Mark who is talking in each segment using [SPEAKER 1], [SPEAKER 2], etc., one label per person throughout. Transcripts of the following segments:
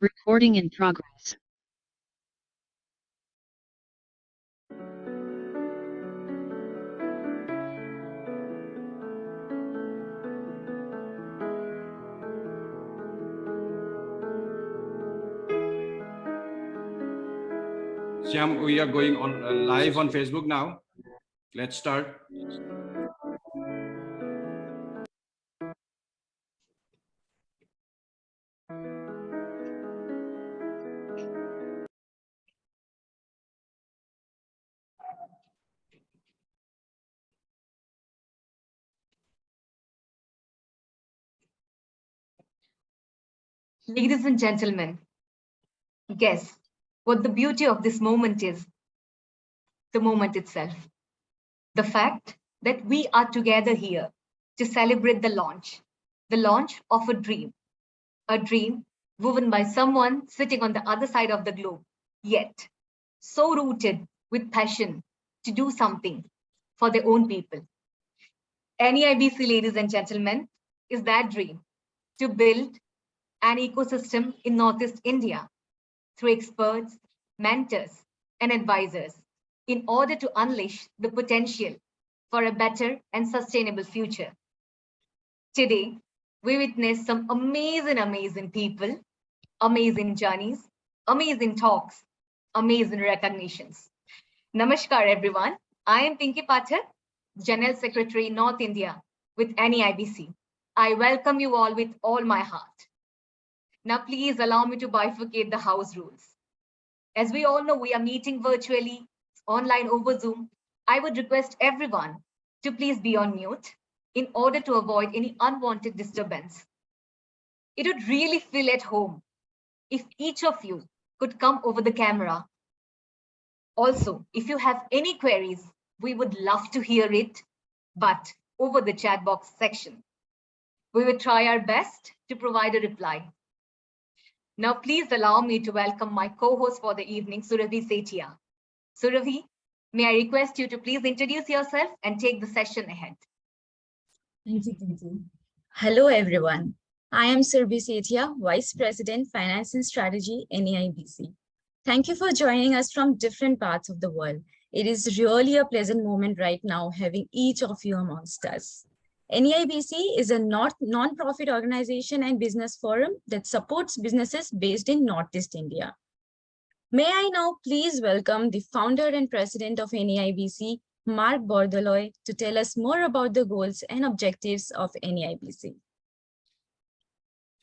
[SPEAKER 1] Recording in progress.
[SPEAKER 2] Shyam, we are going on live on Facebook now. Let's start.
[SPEAKER 3] Ladies and gentlemen, guess what the beauty of this moment is? The moment itself. The fact that we are together here to celebrate the launch of a dream woven by someone sitting on the other side of the globe, yet so rooted with passion to do something for their own people. NEIBC, ladies and gentlemen, is that dream to build an ecosystem in Northeast India through experts, mentors, and advisors in order to unleash the potential for a better and sustainable future. Today, we witness some amazing people, amazing journeys, amazing talks, amazing recognitions. Namaskar, everyone. I am Pinky Pathak, General Secretary, North India with NEIBC. I welcome you all with all my heart. Now, please allow me to bifurcate the house rules. As we all know, we are meeting virtually, online over Zoom. I would request everyone to please be on mute in order to avoid any unwanted disturbance. It would really feel at home if each of you could come over the camera. Also, if you have any queries, we would love to hear it, but over the chat box section. We will try our best to provide a reply. Now, please allow me to welcome my co-host for the evening, Surabhi Sethia. Surabhi, may I request you to please introduce yourself and take the session ahead.
[SPEAKER 4] Thank you, Pinky. Hello, everyone. I am Surabhi Sethia, Vice President, Finance and Strategy, NEIBC. Thank you for joining us from different parts of the world. It is really a pleasant moment right now having each of you amongst us. NEIBC is a non-profit organization and business forum that supports businesses based in Northeast India. May I now please welcome the founder and president of NEIBC, Mark Bordoloy, to tell us more about the goals and objectives of NEIBC.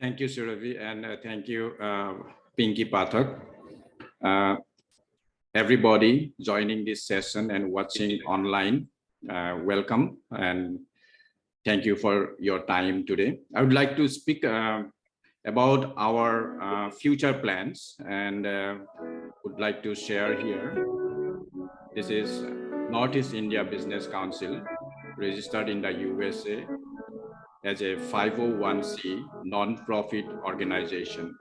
[SPEAKER 2] Thank you, Surabhi, and thank you, Pinky Pathak. Everybody joining this session and watching online, welcome and thank you for your time today. I would like to speak about our future plans and would like to share here. This is Northeast India Business Council, registered in the USA as a 501c non-profit organization.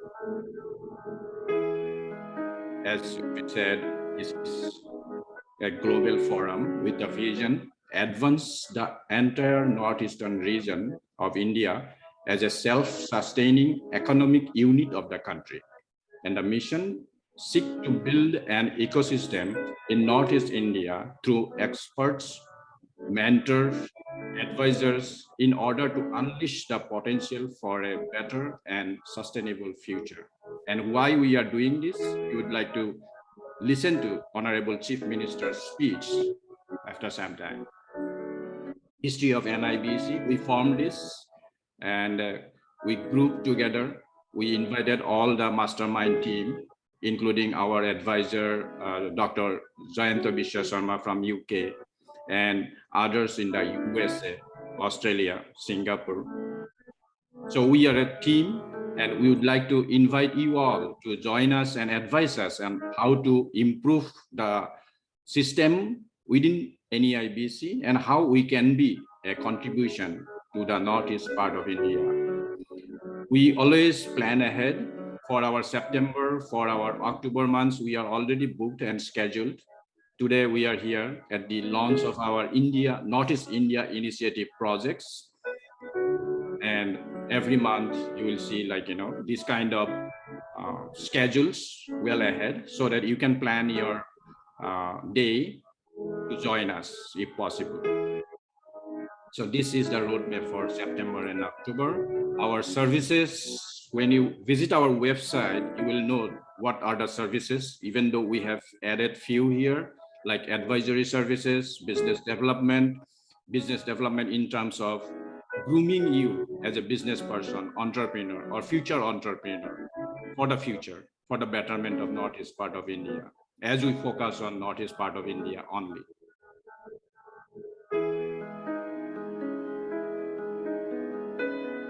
[SPEAKER 2] As we said, this is a global forum with a vision advance the entire northeastern region of India as a self-sustaining economic unit of the country. And the mission seek to build an ecosystem in Northeast India through experts, mentors, advisors in order to unleash the potential for a better and sustainable future. And why we are doing this, we would like to listen to Honorable Chief Minister's speech after some time. History of NEIBC, we formed this and we grouped together. We invited all the mastermind team, including our advisor, Dr. Jayanta Vishwa Sharma from UK, and others in the USA, Australia, Singapore. So we are a team and we would like to invite you all to join us and advise us on how to improve the system within NEIBC and how we can be a contribution to the northeast part of India. We always plan ahead. For our September, for our October months, we are already booked and scheduled. Today we are here at the launch of our Northeast India Initiative projects. And every month you will see this kind of schedules well ahead so that you can plan your day to join us if possible. So this is the roadmap for September and October. Our services, when you visit our website, you will know what are the services, even though we have added few here, like advisory services, business development in terms of grooming you as a business person, entrepreneur, or future entrepreneur for the future, for the betterment of Northeast part of India, as we focus on Northeast part of India only.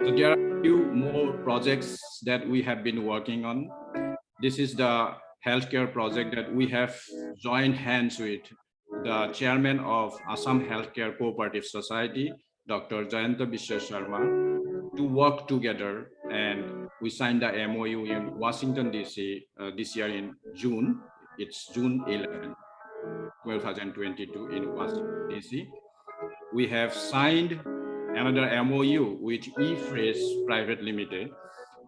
[SPEAKER 2] So there are a few more projects that we have been working on. This is the healthcare project that we have joined hands with the chairman of Assam Healthcare Cooperative Society, Dr. Jayanta Biswa Sharma, to work together. And we signed the MOU in Washington, D.C. This year in June. It's June 11, 2022 in Washington, D.C. We have signed another MOU with eFresh Private Limited,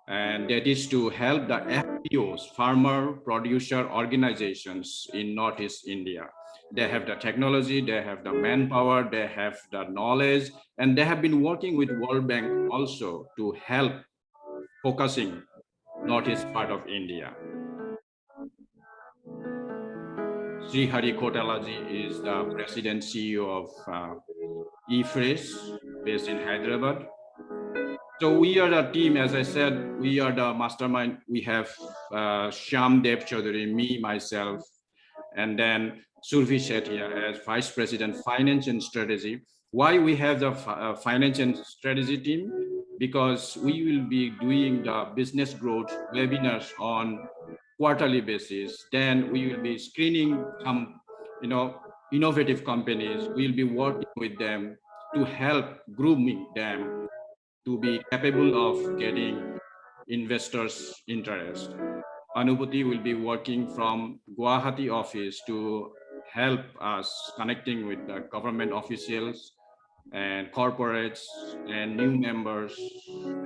[SPEAKER 2] and that is to help the FPOs, farmer producer organizations in Northeast India. They have the technology, they have the manpower, they have the knowledge, and they have been working with World Bank also to help focusing Northeast part of India. Sri Hari Kotalaji is the president CEO of eFresh based in Hyderabad. So we are the team, as I said, we are the mastermind. We have Shyam Dev Chaudhary, me, myself, and then Survi Shetty as Vice President, Finance and Strategy. Why we have the Finance and Strategy team? Because we will be doing the business growth webinars on quarterly basis. Then we will be screening some, innovative companies. We'll be working with them to help grooming them to be capable of getting investors' interest. Anubhuti will be working from Guwahati office to help us connecting with the government officials and corporates and new members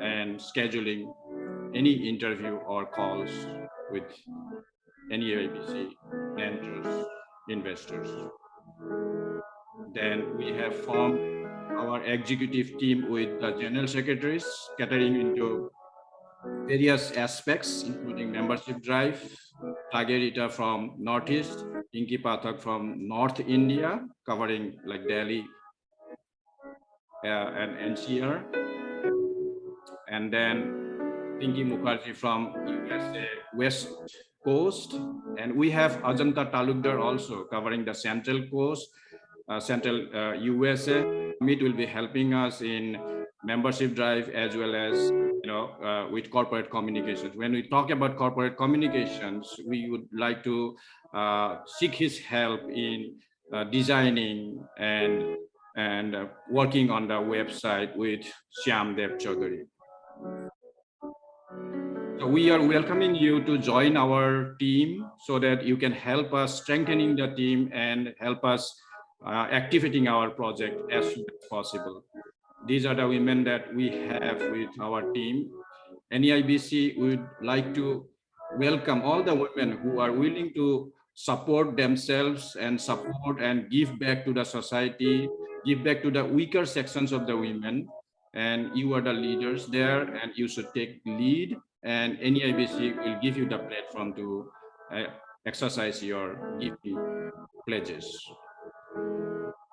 [SPEAKER 2] and scheduling any interview or calls with NEIBC lenders, investors. Then we have formed our executive team with the general secretaries catering into various aspects, including membership drive, Tagerita from Northeast, Pinky Pathak from North India, covering like Delhi and NCR, and then Pinky Mukherjee from USA West Coast, and we have Ajanta Talukdar also covering the Central Coast, Central USA. Amit will be helping us in membership drive as well as with corporate communications. When we talk about corporate communications, we would like to seek his help in designing and working on the website with Shyam Dev Chaudhary. So we are welcoming you to join our team so that you can help us strengthening the team and help us activating our project as soon as possible. These are the women that we have with our team. NEIBC would like to welcome all the women who are willing to support themselves and support and give back to the society, give back to the weaker sections of the women. And you are the leaders there and you should take lead, and NEIBC will give you the platform to exercise your giving pledges.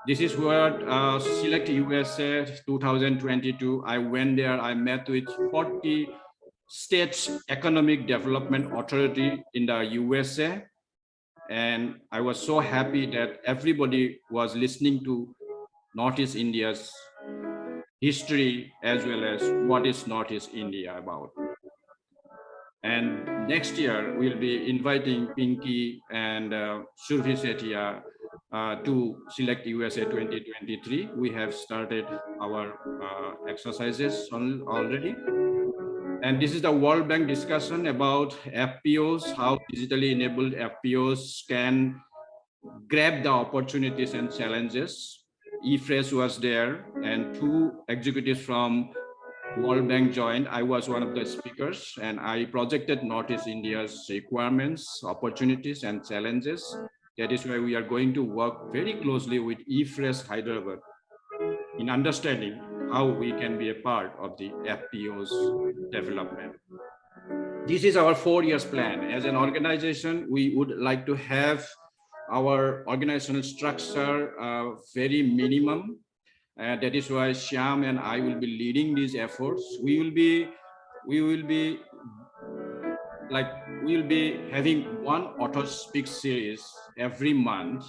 [SPEAKER 2] This is what Select USA 2022. I went there, I met with 40 states economic development authority in the USA. And I was so happy that everybody was listening to Northeast India's history as well as what is Northeast India about. And next year we'll be inviting Pinky and Survi Setia to Select USA 2023. We have started our exercises already. And this is the World Bank discussion about FPOs, how digitally enabled FPOs can grab the opportunities and challenges. eFresh was there, and 2 executives from World Bank joined, I was one of the speakers, and I projected Northeast India's requirements, opportunities, and challenges. That is why we are going to work very closely with IFRES Hyderabad in understanding how we can be a part of the FPO's development. This is our 4 years plan. As an organization, we would like to have our organizational structure very minimum. That is why Shyam and I will be leading these efforts. We will be having one author speak series every month,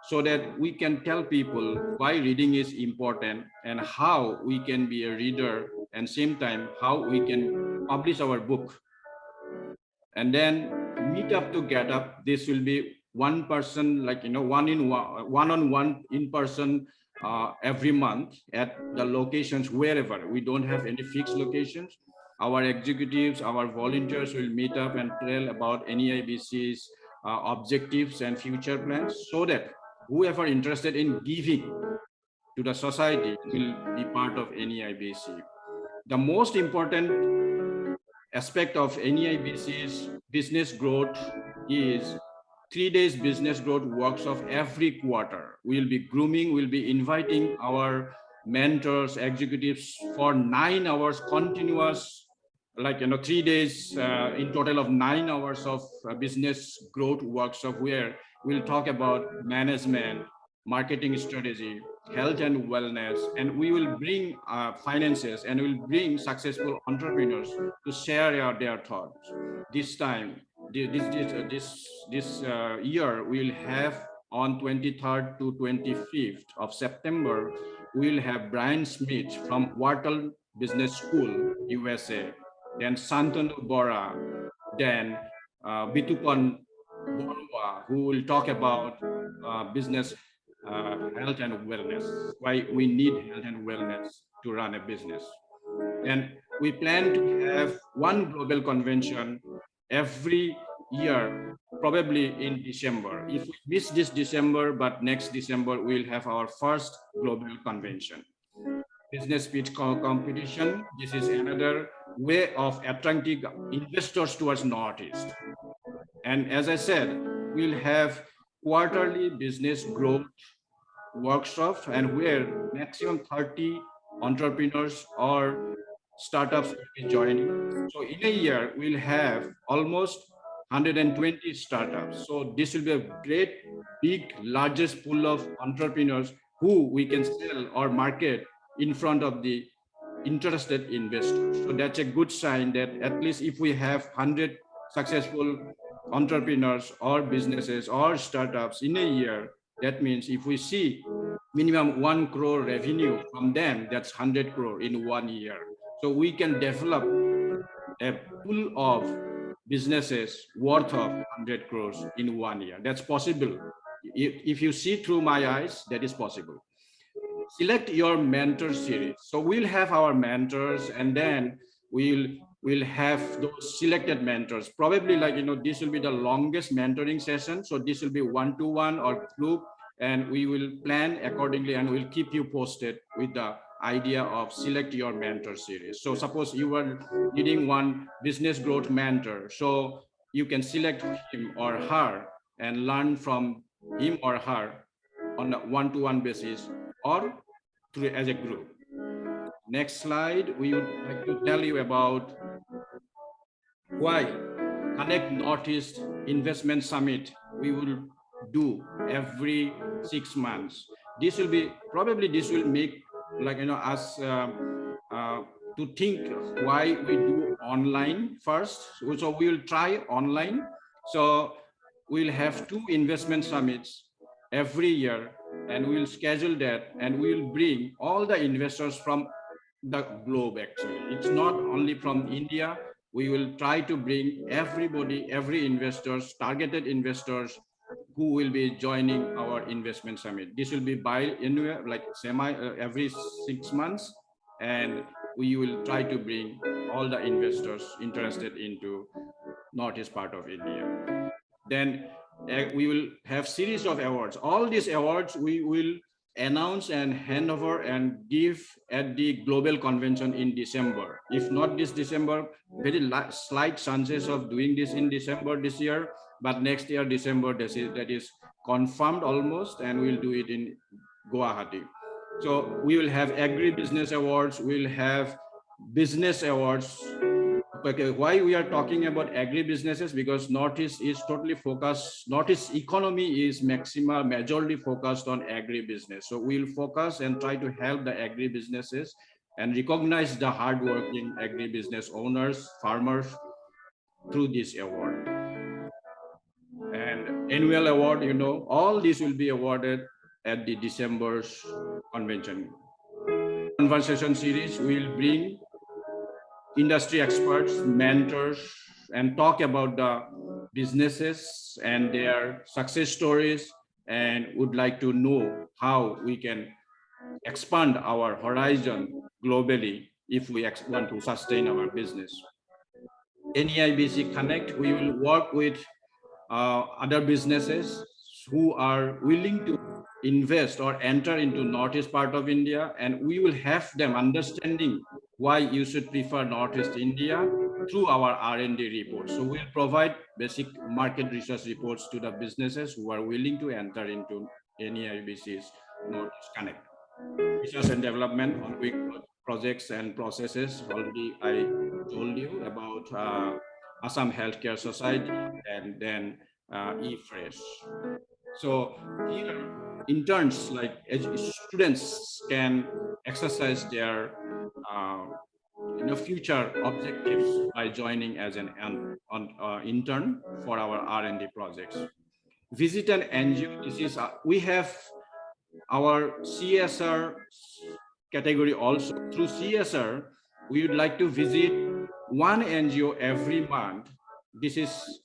[SPEAKER 2] so that we can tell people why reading is important and how we can be a reader, and same time how we can publish our book, and then meet up to get up. This will be one person, like, one-on-one in person every month at the locations wherever. We don't have any fixed locations. Our executives, our volunteers will meet up and tell about NEIBC's objectives and future plans, so that whoever interested in giving to the society will be part of NEIBC. The most important aspect of NEIBC's business growth is 3 days business growth workshop every quarter. We'll be grooming, we'll be inviting our mentors, executives for 9 hours continuous, 3 days in total of 9 hours of business growth workshop, where we'll talk about management, marketing strategy, health and wellness, and we will bring finances, and we'll bring successful entrepreneurs to share their thoughts. This time, this year, we'll have on 23rd to 25th of September, we'll have Brian Smith from Wharton Business School, USA, then Santanu Bora, then Bitupan Borua, who will talk about business health and wellness, why we need health and wellness to run a business. And we plan to have one global convention every year, probably in December. If we miss this December, but next December, we'll have our first global convention. Business pitch competition. This is another way of attracting investors towards Northeast. And as I said, we'll have quarterly business growth workshops, and where maximum 30 entrepreneurs or startups will be joining. So in a year, we'll have almost 120 startups. So this will be a great, big, largest pool of entrepreneurs who we can sell or market in front of the interested investors. So that's a good sign that at least if we have 100 successful entrepreneurs or businesses or startups in a year, that means if we see minimum 1 crore revenue from them, that's 100 crore in 1 year. So we can develop a pool of businesses worth of 100 crores in 1 year. That's possible. If you see through my eyes, that is possible. Select your mentor series. So we'll have our mentors, and then we'll have those selected mentors. Probably, this will be the longest mentoring session. So this will be one-to-one or group, and we will plan accordingly, and we'll keep you posted with the idea of select your mentor series. So suppose you are needing one business growth mentor, so you can select him or her and learn from him or her on a one-to-one basis or through as a group. Next slide, we would like to tell you about why Connect Northeast Investment Summit we will do every 6 months. This will be, probably this will make us to think why we do online first. So we will try online. So we'll have 2 investment summits every year, and we'll schedule that, and we'll bring all the investors from the globe. Actually, it's not only from India. We will try to bring everybody, every investors, targeted investors who will be joining our investment summit. This will be anywhere every 6 months, and we will try to bring all the investors interested into northeast part of India. Then we will have series of awards. All these awards we will announce and hand over and give at the global convention in December. If not this December, very slight chances of doing this in December this year, but next year December that is confirmed almost, and we'll do it in Guwahati. So we will have agri-business awards, we'll have business awards. Okay, why we are talking about agri-businesses? Because Northeast is totally focused, Northeast economy is majorly focused on agri-business. So we'll focus and try to help the agri-businesses and recognize the hardworking agri-business owners, farmers through this award. And annual award, you know, all these will be awarded at the December's convention. Conversation series will bring industry experts, mentors, and talk about the businesses and their success stories, and would like to know how we can expand our horizon globally if we want to sustain our business. NEIBC Connect, we will work with other businesses who are willing to invest or enter into Northeast part of India, and we will have them understanding why you should prefer Northeast India through our R&D reports. So we'll provide basic market research reports to the businesses who are willing to enter into NEIBC's Northeast Connect. Research and development on quick projects and processes. Already I told you about Assam Healthcare Society and then eFresh. So here, interns, like students, can exercise their future objectives by joining as an intern for our R&D projects. Visit an NGO. This is we have our CSR category also. Through CSR, we would like to visit one NGO every month. This is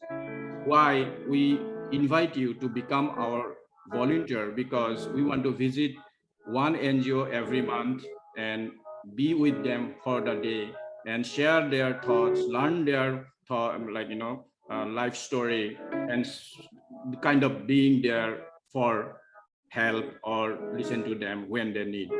[SPEAKER 2] why we invite you to become our volunteer, because we want to visit one NGO every month and be with them for the day and share their thoughts, learn their life story, and kind of being there for help or listen to them when they need.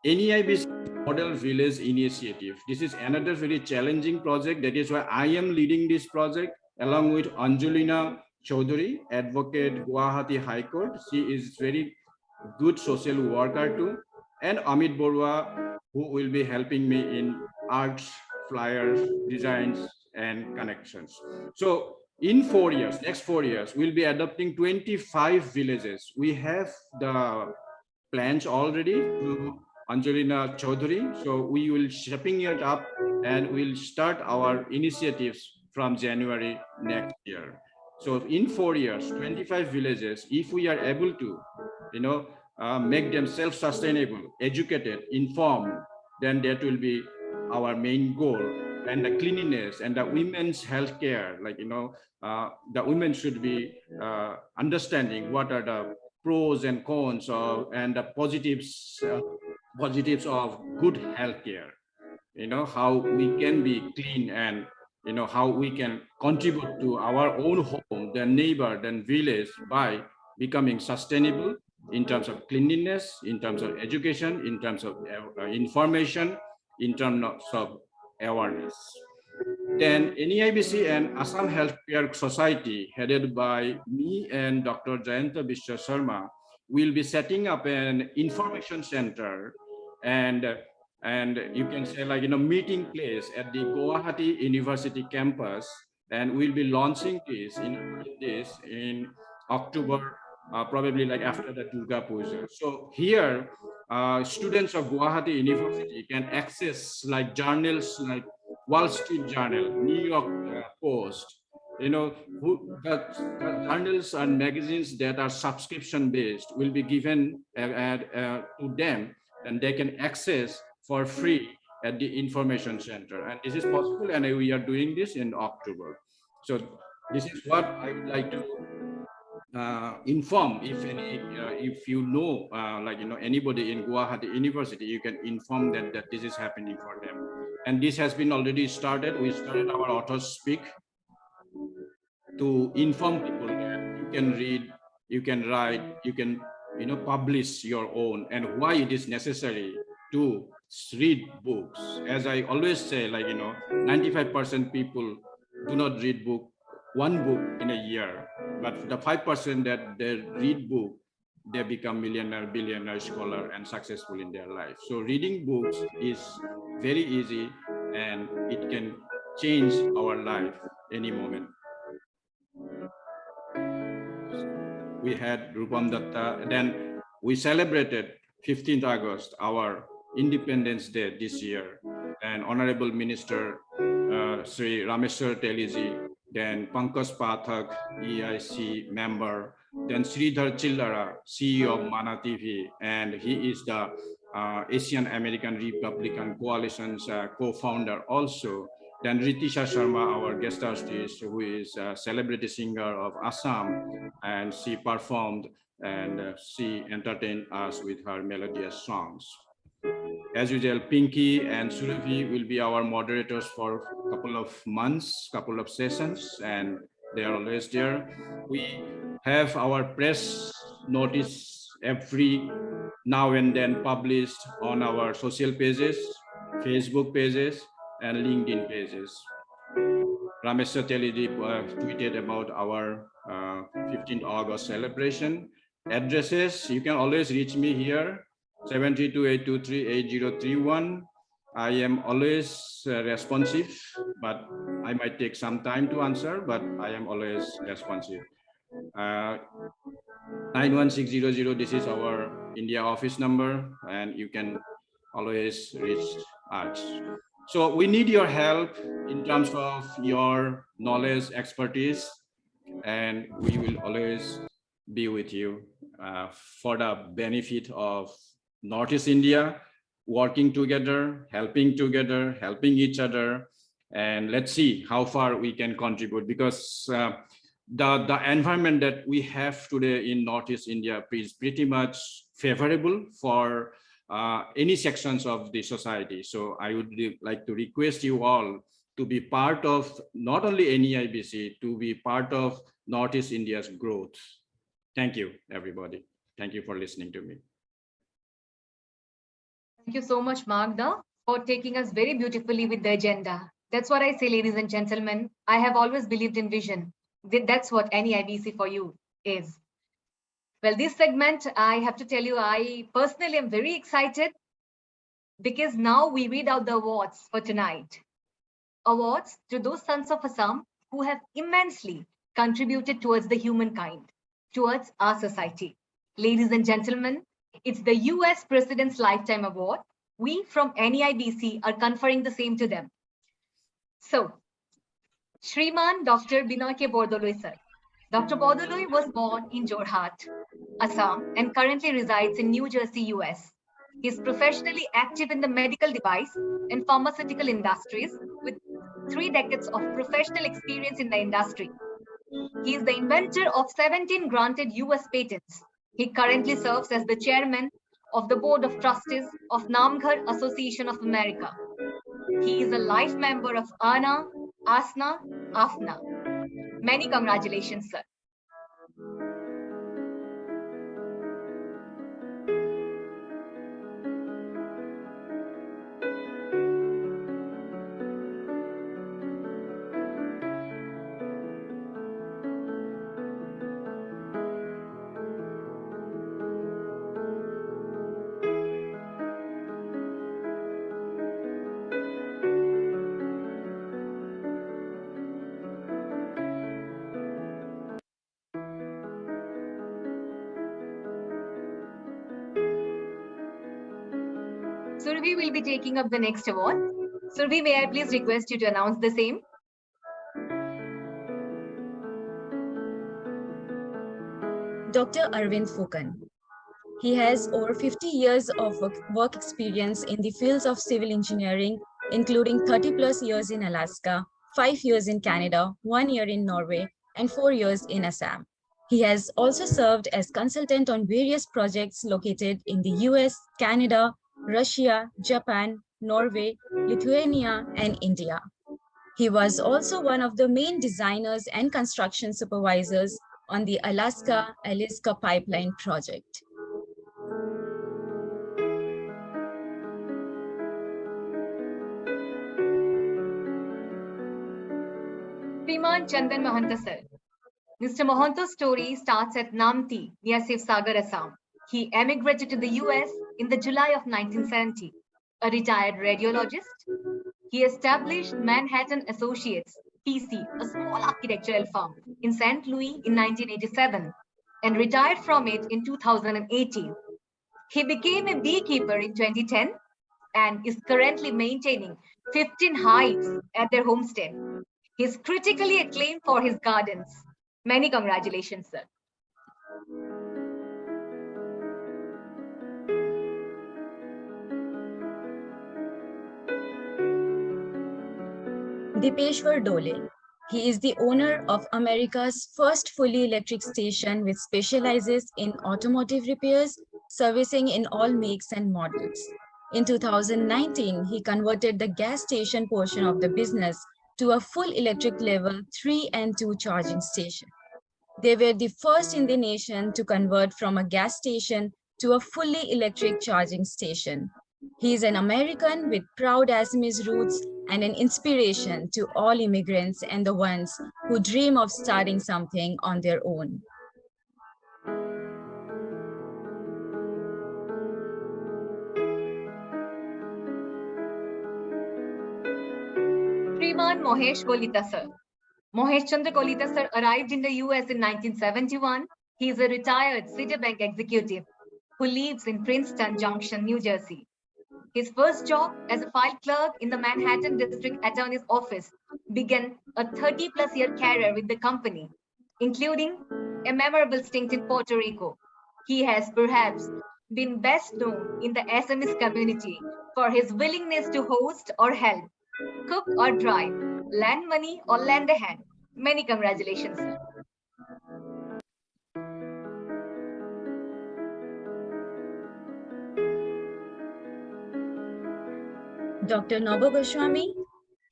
[SPEAKER 2] NEIBC Model Village Initiative. This is another very challenging project. That is why I am leading this project along with Anjulina Chaudhary, advocate, Guwahati High Court. She is very good social worker too. And Amit Borua, who will be helping me in arts, flyers, designs, and connections. So in 4 years, next 4 years, we'll be adopting 25 villages. We have the plans already to Anjulina Chaudhary. So we will shaping it up and we'll start our initiatives from January next year. So in 4 years, 25 villages, if we are able to, make them self-sustainable, educated, informed, then that will be our main goal. And the cleanliness and the women's healthcare, the women should be understanding what are the pros and cons of, and the positives of good healthcare. How we can be clean, and how we can contribute to our own home, the neighbor, then village, by becoming sustainable in terms of cleanliness, in terms of education, in terms of information, in terms of awareness. Then NEIBC and Assam Healthcare Society, headed by me and Dr. Jayanta Biswa Sharma, will be setting up an information center and you can say meeting place at the Guwahati University campus, and we'll be launching this in October, probably after the Durga Puja. So here, students of Guwahati University can access journals like Wall Street Journal, New York Post, the journals and magazines that are subscription based will be given to them, and they can access for free at the information center. And this is possible, and we are doing this in October. So this is what I would like to inform. If you know anybody in Guwahati University, you can inform them that this is happening for them. And this has been already started. We started our Authors Speak to inform people that you can read, you can write, you can publish your own, and why it is necessary to read books. As I always say, 95% people do not read one book in a year, but the 5% that they read book, they become millionaire, billionaire, scholar, and successful in their life. So reading books is very easy, and it can change our life any moment. We had Rupam Datta. Then we celebrated 15th August, our Independence Day this year. And Honorable Minister Sri Rameshwar Teliji, then Pankaj Pathak, EIC member, then Sridhar Chillara, CEO of Mana TV, and he is the Asian American Republican Coalition's co-founder also. Then Ritisha Sharma, our guest artist, who is a celebrity singer of Assam, and she performed and she entertained us with her melodious songs. As usual, Pinky and Surabhi will be our moderators for a couple of months, couple of sessions, and they are always there. We have our press notice every now and then published on our social pages, Facebook pages, and LinkedIn pages. Rameshwar Teliji tweeted about our 15th August celebration. Addresses, you can always reach me here, 732-823-8031. I am always responsive, but I might take some time to answer, but I am always responsive. 91600, this is our India office number, and you can always reach us. So we need your help in terms of your knowledge, expertise, and we will always be with you for the benefit of Northeast India, working together, helping each other, and let's see how far we can contribute, because the environment that we have today in Northeast India is pretty much favorable for any sections of the society. So I would like to request you all to be part of not only NEIBC, to be part of Northeast India's growth. Thank you, everybody. Thank you for listening to me.
[SPEAKER 3] Thank you so much, Magda, for taking us very beautifully with the agenda. That's what I say, ladies and gentlemen. I have always believed in vision. That's what NEIBC for you is. Well, this segment, I have to tell you, I personally am very excited because now we read out the awards for tonight. Awards to those sons of Assam who have immensely contributed towards the humankind, towards our society. Ladies and gentlemen, it's the US President's Lifetime Award. We from NEIBC are conferring the same to them. So, Shriman Dr. Binoy K. Bordoloi sir. Dr. Bordoloi was born in Jorhat, Assam, and currently resides in New Jersey, US. He is professionally active in the medical device and pharmaceutical industries with 3 decades of professional experience in the industry. He is the inventor of 17 granted US patents. He currently serves as the chairman of the Board of Trustees of Namghar Association of America. He is a life member of ANA, ASNA, AFNA. Many congratulations, sir. Survi will be taking up the next award. Survi, may I please request you to announce the same?
[SPEAKER 4] Dr. Arvind Fukan. He has over 50 years of work experience in the fields of civil engineering, including 30 plus years in Alaska, 5 years in Canada, 1 year in Norway, and 4 years in Assam. He has also served as consultant on various projects located in the US, Canada, Russia, Japan, Norway, Lithuania, and India. He was also one of the main designers and construction supervisors on the Alaska-Alaska Pipeline project.
[SPEAKER 3] Shriman Chandan Mahanta sir. Mr. Mohanto's story starts at Namti, near Sivsagar, Assam. He emigrated to the US in the July of 1970. A retired radiologist, he established Manhattan Associates, PC, a small architectural firm, in St. Louis in 1987 and retired from it in 2018. He became a beekeeper in 2010 and is currently maintaining 15 hives at their homestead. He is critically acclaimed for his gardens. Many congratulations, sir.
[SPEAKER 4] Dipeshwar Dole. He is the owner of America's first fully electric station which specializes in automotive repairs, servicing in all makes and models. In 2019, he converted the gas station portion of the business to a full electric level 3 and 2 charging station. They were the first in the nation to convert from a gas station to a fully electric charging station. He is an American with proud Assamese roots and an inspiration to all immigrants and the ones who dream of starting something on their own.
[SPEAKER 3] Shriman Mohesh Kolita sir. Mohesh Chandra Kolita sir arrived in the US in 1971. He is a retired Citibank executive who lives in Princeton Junction, New Jersey. His first job as a file clerk in the Manhattan District Attorney's Office began a 30-plus year career with the company, including a memorable stint in Puerto Rico. He has perhaps been best known in the SMS community for his willingness to host or help, cook or drive, lend money or lend a hand. Many congratulations, sir.
[SPEAKER 4] Dr. Nobo Goswami,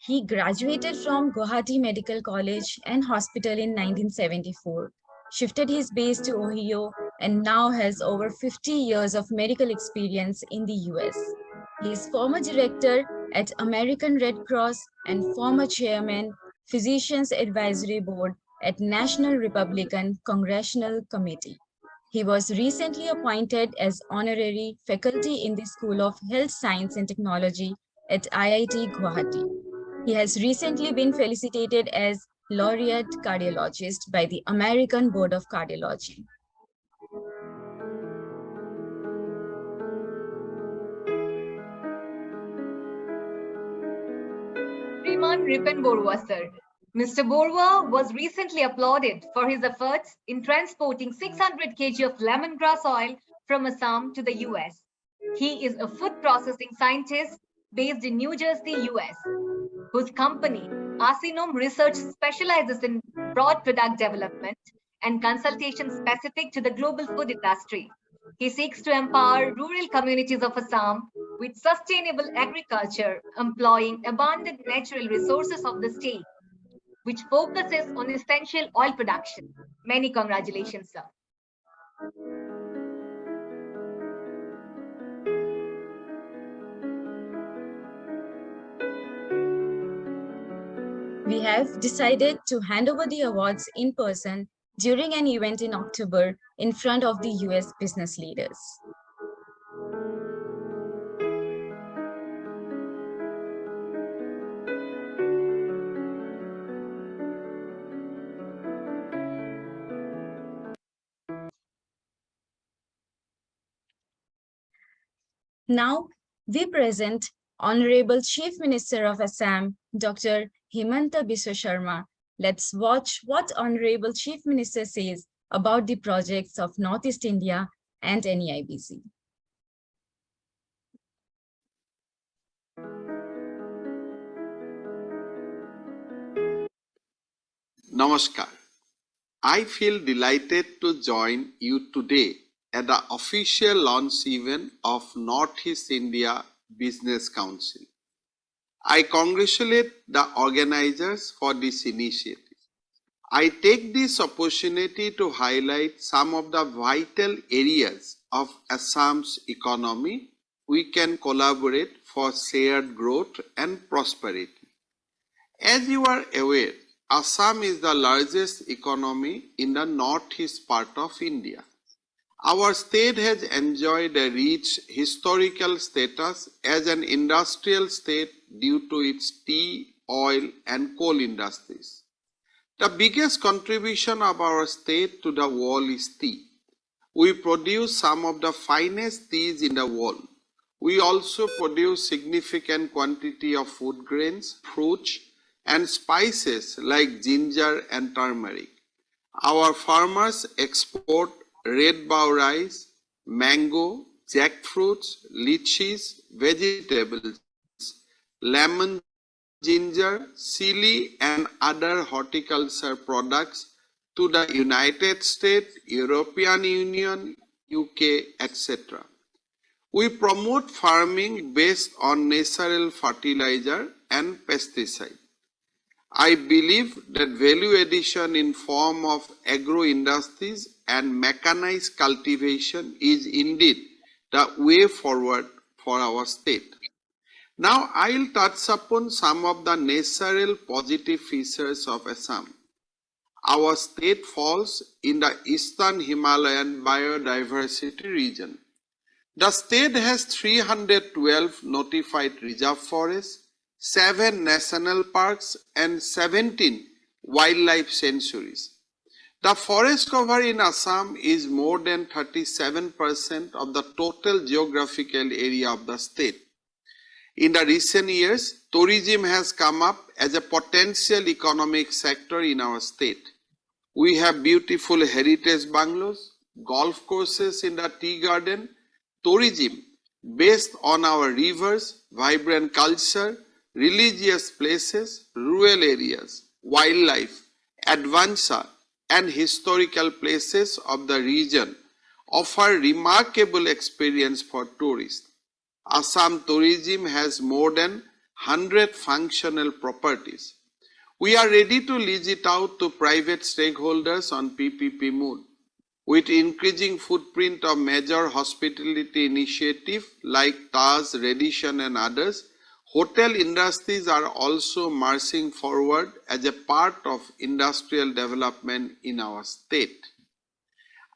[SPEAKER 4] he graduated from Guwahati Medical College and Hospital in 1974, shifted his base to Ohio, and now has over 50 years of medical experience in the US. He is former director at American Red Cross and former chairman, Physicians Advisory Board at National Republican Congressional Committee. He was recently appointed as honorary faculty in the School of Health Science and Technology at IIT Guwahati. He has recently been felicitated as laureate cardiologist by the American Board of Cardiology.
[SPEAKER 3] Shriman Ripan Borua sir. Mr. Borua was recently applauded for his efforts in transporting 600 kg of lemongrass oil from Assam to the US. He is a food processing scientist based in New Jersey, US, whose company, Asinome Research, specializes in broad product development and consultation specific to the global food industry. He seeks to empower rural communities of Assam with sustainable agriculture, employing abundant natural resources of the state, which focuses on essential oil production. Many congratulations, sir.
[SPEAKER 4] We have decided to hand over the awards in person during an event in October in front of the US business leaders. Now, we present Honorable Chief Minister of Assam, Dr. Himanta Biswa Sharma. Let's watch what Honorable Chief Minister says about the projects of Northeast India and NEIBC.
[SPEAKER 1] Namaskar. I feel delighted to join you today at the official launch event of Northeast India Business Council. I congratulate the organizers for this initiative. I take this opportunity to highlight some of the vital areas of Assam's economy we can collaborate for shared growth and prosperity. As you are aware, Assam is the largest economy in the northeast part of India. Our state has enjoyed a rich historical status as an industrial state due to its tea, oil, and coal industries. The biggest contribution of our state to the world is tea. We produce some of the finest teas in the world. We also produce significant quantity of food grains, fruits, and spices like ginger and turmeric. Our farmers export red bow rice, mango, jackfruits, lychees, vegetables, lemon, ginger, chili, and other horticulture products to the United States, European Union, UK, etc. We promote farming based on natural fertilizer and pesticide. I believe that value addition in form of agro-industries and mechanized cultivation is indeed the way forward for our state. Now I will touch upon some of the natural positive features of Assam. Our state falls in the Eastern Himalayan biodiversity region. The state has 312 notified reserve forests, 7 national parks, and 17 wildlife sanctuaries. The forest cover in Assam is more than 37% of the total geographical area of the state. In the recent years, tourism has come up as a potential economic sector in our state. We have beautiful heritage bungalows, golf courses in the tea garden, tourism based on our rivers, vibrant culture, religious places, rural areas, wildlife, adventure, and historical places of the region offer remarkable experience for tourists. Assam tourism has more than 100 functional properties. We are ready to lease it out to private stakeholders on PPP mode. With increasing footprint of major hospitality initiatives like Taj, Radisson and others, hotel industries are also marching forward as a part of industrial development in our state.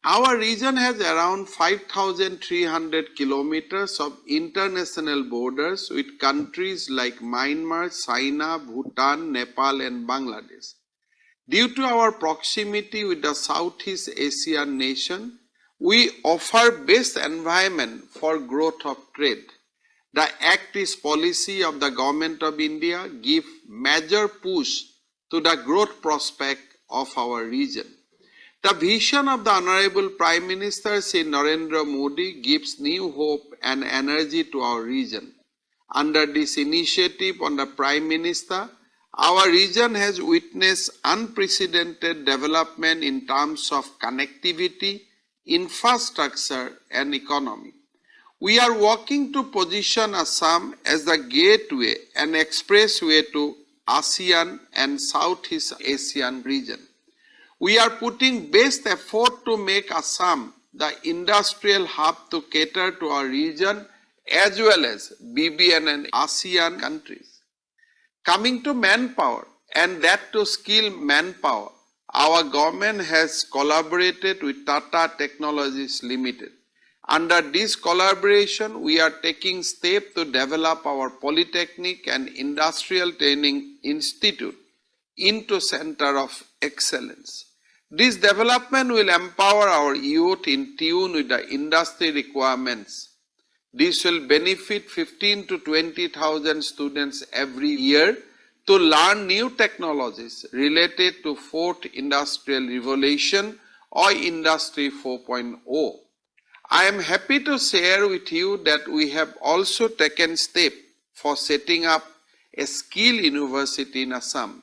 [SPEAKER 1] Our region has around 5,300 kilometers of international borders with countries like Myanmar, China, Bhutan, Nepal and Bangladesh. Due to our proximity with the Southeast Asian nation, we offer best environment for growth of trade. The Act East policy of the Government of India gives major push to the growth prospect of our region. The vision of the Honorable Prime Minister Shri Narendra Modi gives new hope and energy to our region. Under this initiative on the Prime Minister, our region has witnessed unprecedented development in terms of connectivity, infrastructure and economy. We are working to position Assam as the gateway and expressway to ASEAN and Southeast Asian region. We are putting best effort to make Assam the industrial hub to cater to our region as well as BBN and ASEAN countries. Coming to manpower, and that to skilled manpower, our government has collaborated with Tata Technologies Limited. Under this collaboration, we are taking steps to develop our Polytechnic and Industrial Training Institute into Center of Excellence. This development will empower our youth in tune with the industry requirements. This will benefit 15 to 20,000 students every year to learn new technologies related to Fourth Industrial Revolution or Industry 4.0. I am happy to share with you that we have also taken steps for setting up a skill university in Assam.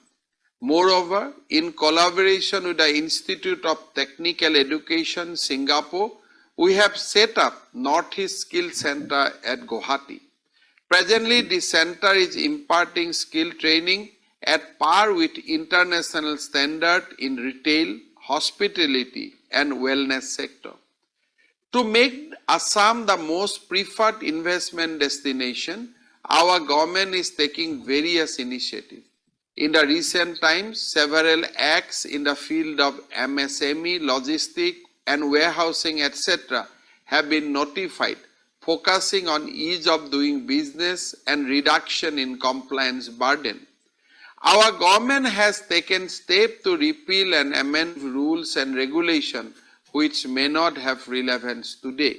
[SPEAKER 1] Moreover, in collaboration with the Institute of Technical Education, Singapore, we have set up Northeast Skill Center at Guwahati. Presently, the center is imparting skill training at par with international standard in retail, hospitality and wellness sector. To make Assam the most preferred investment destination, our government is taking various initiatives. In the recent times, several acts in the field of MSME, logistics and warehousing, etc. have been notified, focusing on ease of doing business and reduction in compliance burden. Our government has taken steps to repeal and amend rules and regulations which may not have relevance today.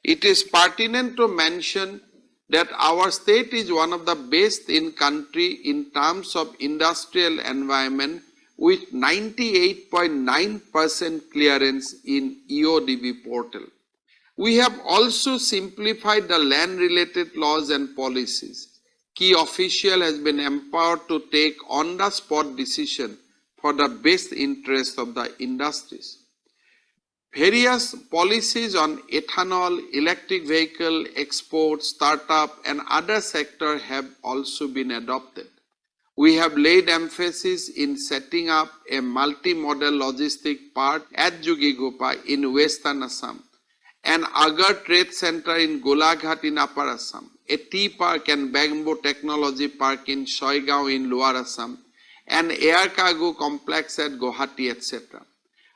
[SPEAKER 1] It is pertinent to mention that our state is one of the best in country in terms of industrial environment with 98.9% clearance in EODB portal. We have also simplified the land-related laws and policies. Key official has been empowered to take on-the-spot decision for the best interest of the industries. Various policies on ethanol, electric vehicle, export, startup and other sectors have also been adopted. We have laid emphasis in setting up a multi-modal logistic park at Jugigopa in Western Assam, an Agar Trade Center in Golaghat in Upper Assam, a tea park and bamboo technology park in Soigao in Lower Assam, an air cargo complex at Guwahati, etc.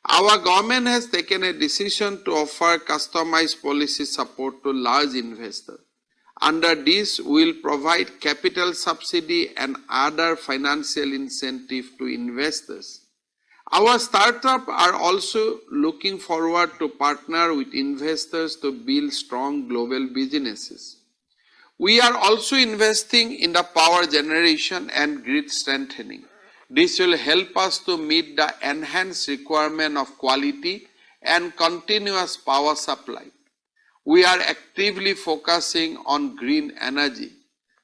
[SPEAKER 1] Our government has taken a decision to offer customized policy support to large investors. Under this, we will provide capital subsidy and other financial incentive to investors. Our startups are also looking forward to partner with investors to build strong global businesses. We are also investing in the power generation and grid strengthening. This will help us to meet the enhanced requirement of quality and continuous power supply. We are actively focusing on green energy.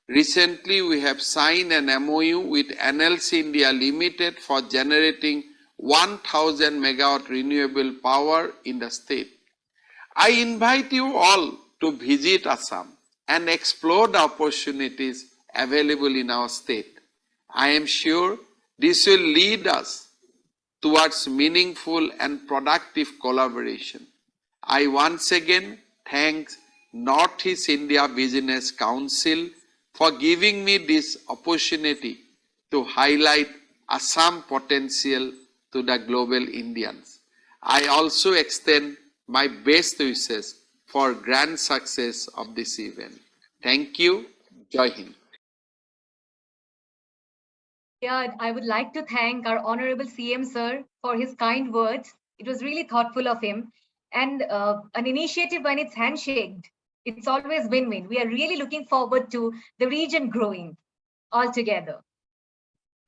[SPEAKER 1] Recently, we have signed an MOU with NLC India Limited for generating 1000 megawatt renewable power in the state. I invite you all to visit Assam and explore the opportunities available in our state. I am sure this will lead us towards meaningful and productive collaboration. I once again thank Northeast India Business Council for giving me this opportunity to highlight Assam potential to the global Indians. I also extend my best wishes for grand success of this event. Thank you. Jai Hind.
[SPEAKER 3] Yeah, I would like to thank our Honorable CM Sir for his kind words. It was really thoughtful of him. And an initiative when it's handshaked, it's always win-win. We are really looking forward to the region growing all together.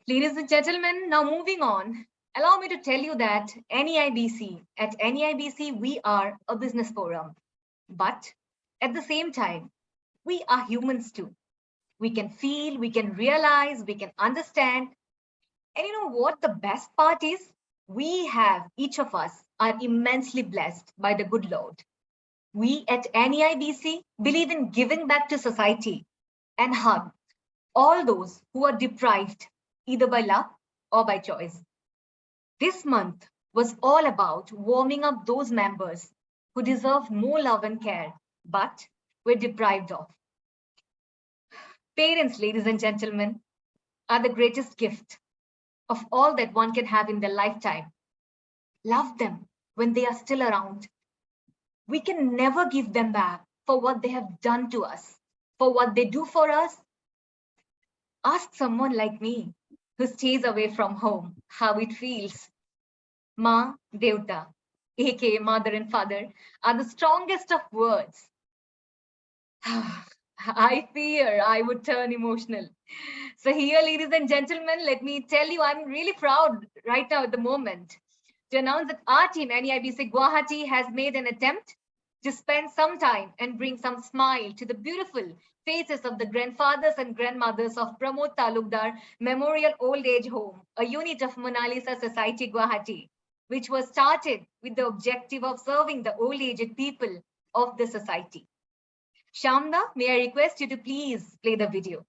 [SPEAKER 3] Ladies and gentlemen, now moving on, allow me to tell you that at NEIBC, we are a business forum. But at the same time, we are humans too. We can feel, we can realize, we can understand. And you know what the best part is? Each of us are immensely blessed by the good Lord. We at NEIBC believe in giving back to society and hug all those who are deprived either by luck or by choice. This month was all about warming up those members who deserve more love and care, but were deprived of. Parents, ladies and gentlemen, are the greatest gift of all that one can have in their lifetime. Love them when they are still around. We can never give them back for what they have done to us, for what they do for us. Ask someone like me who stays away from home how it feels. Ma, Devta, aka mother and father, are the strongest of words. I fear I would turn emotional. So here, ladies and gentlemen, let me tell you, I'm really proud right now at the moment to announce that our team, NEIBC Guwahati, has made an attempt to spend some time and bring some smile to the beautiful faces of the grandfathers and grandmothers of Pramod Talukdar Memorial Old Age Home, a unit of Mona Lisa Society Guwahati, which was started with the objective of serving the old-aged people of the society. Shamna, may I request you to please play the video.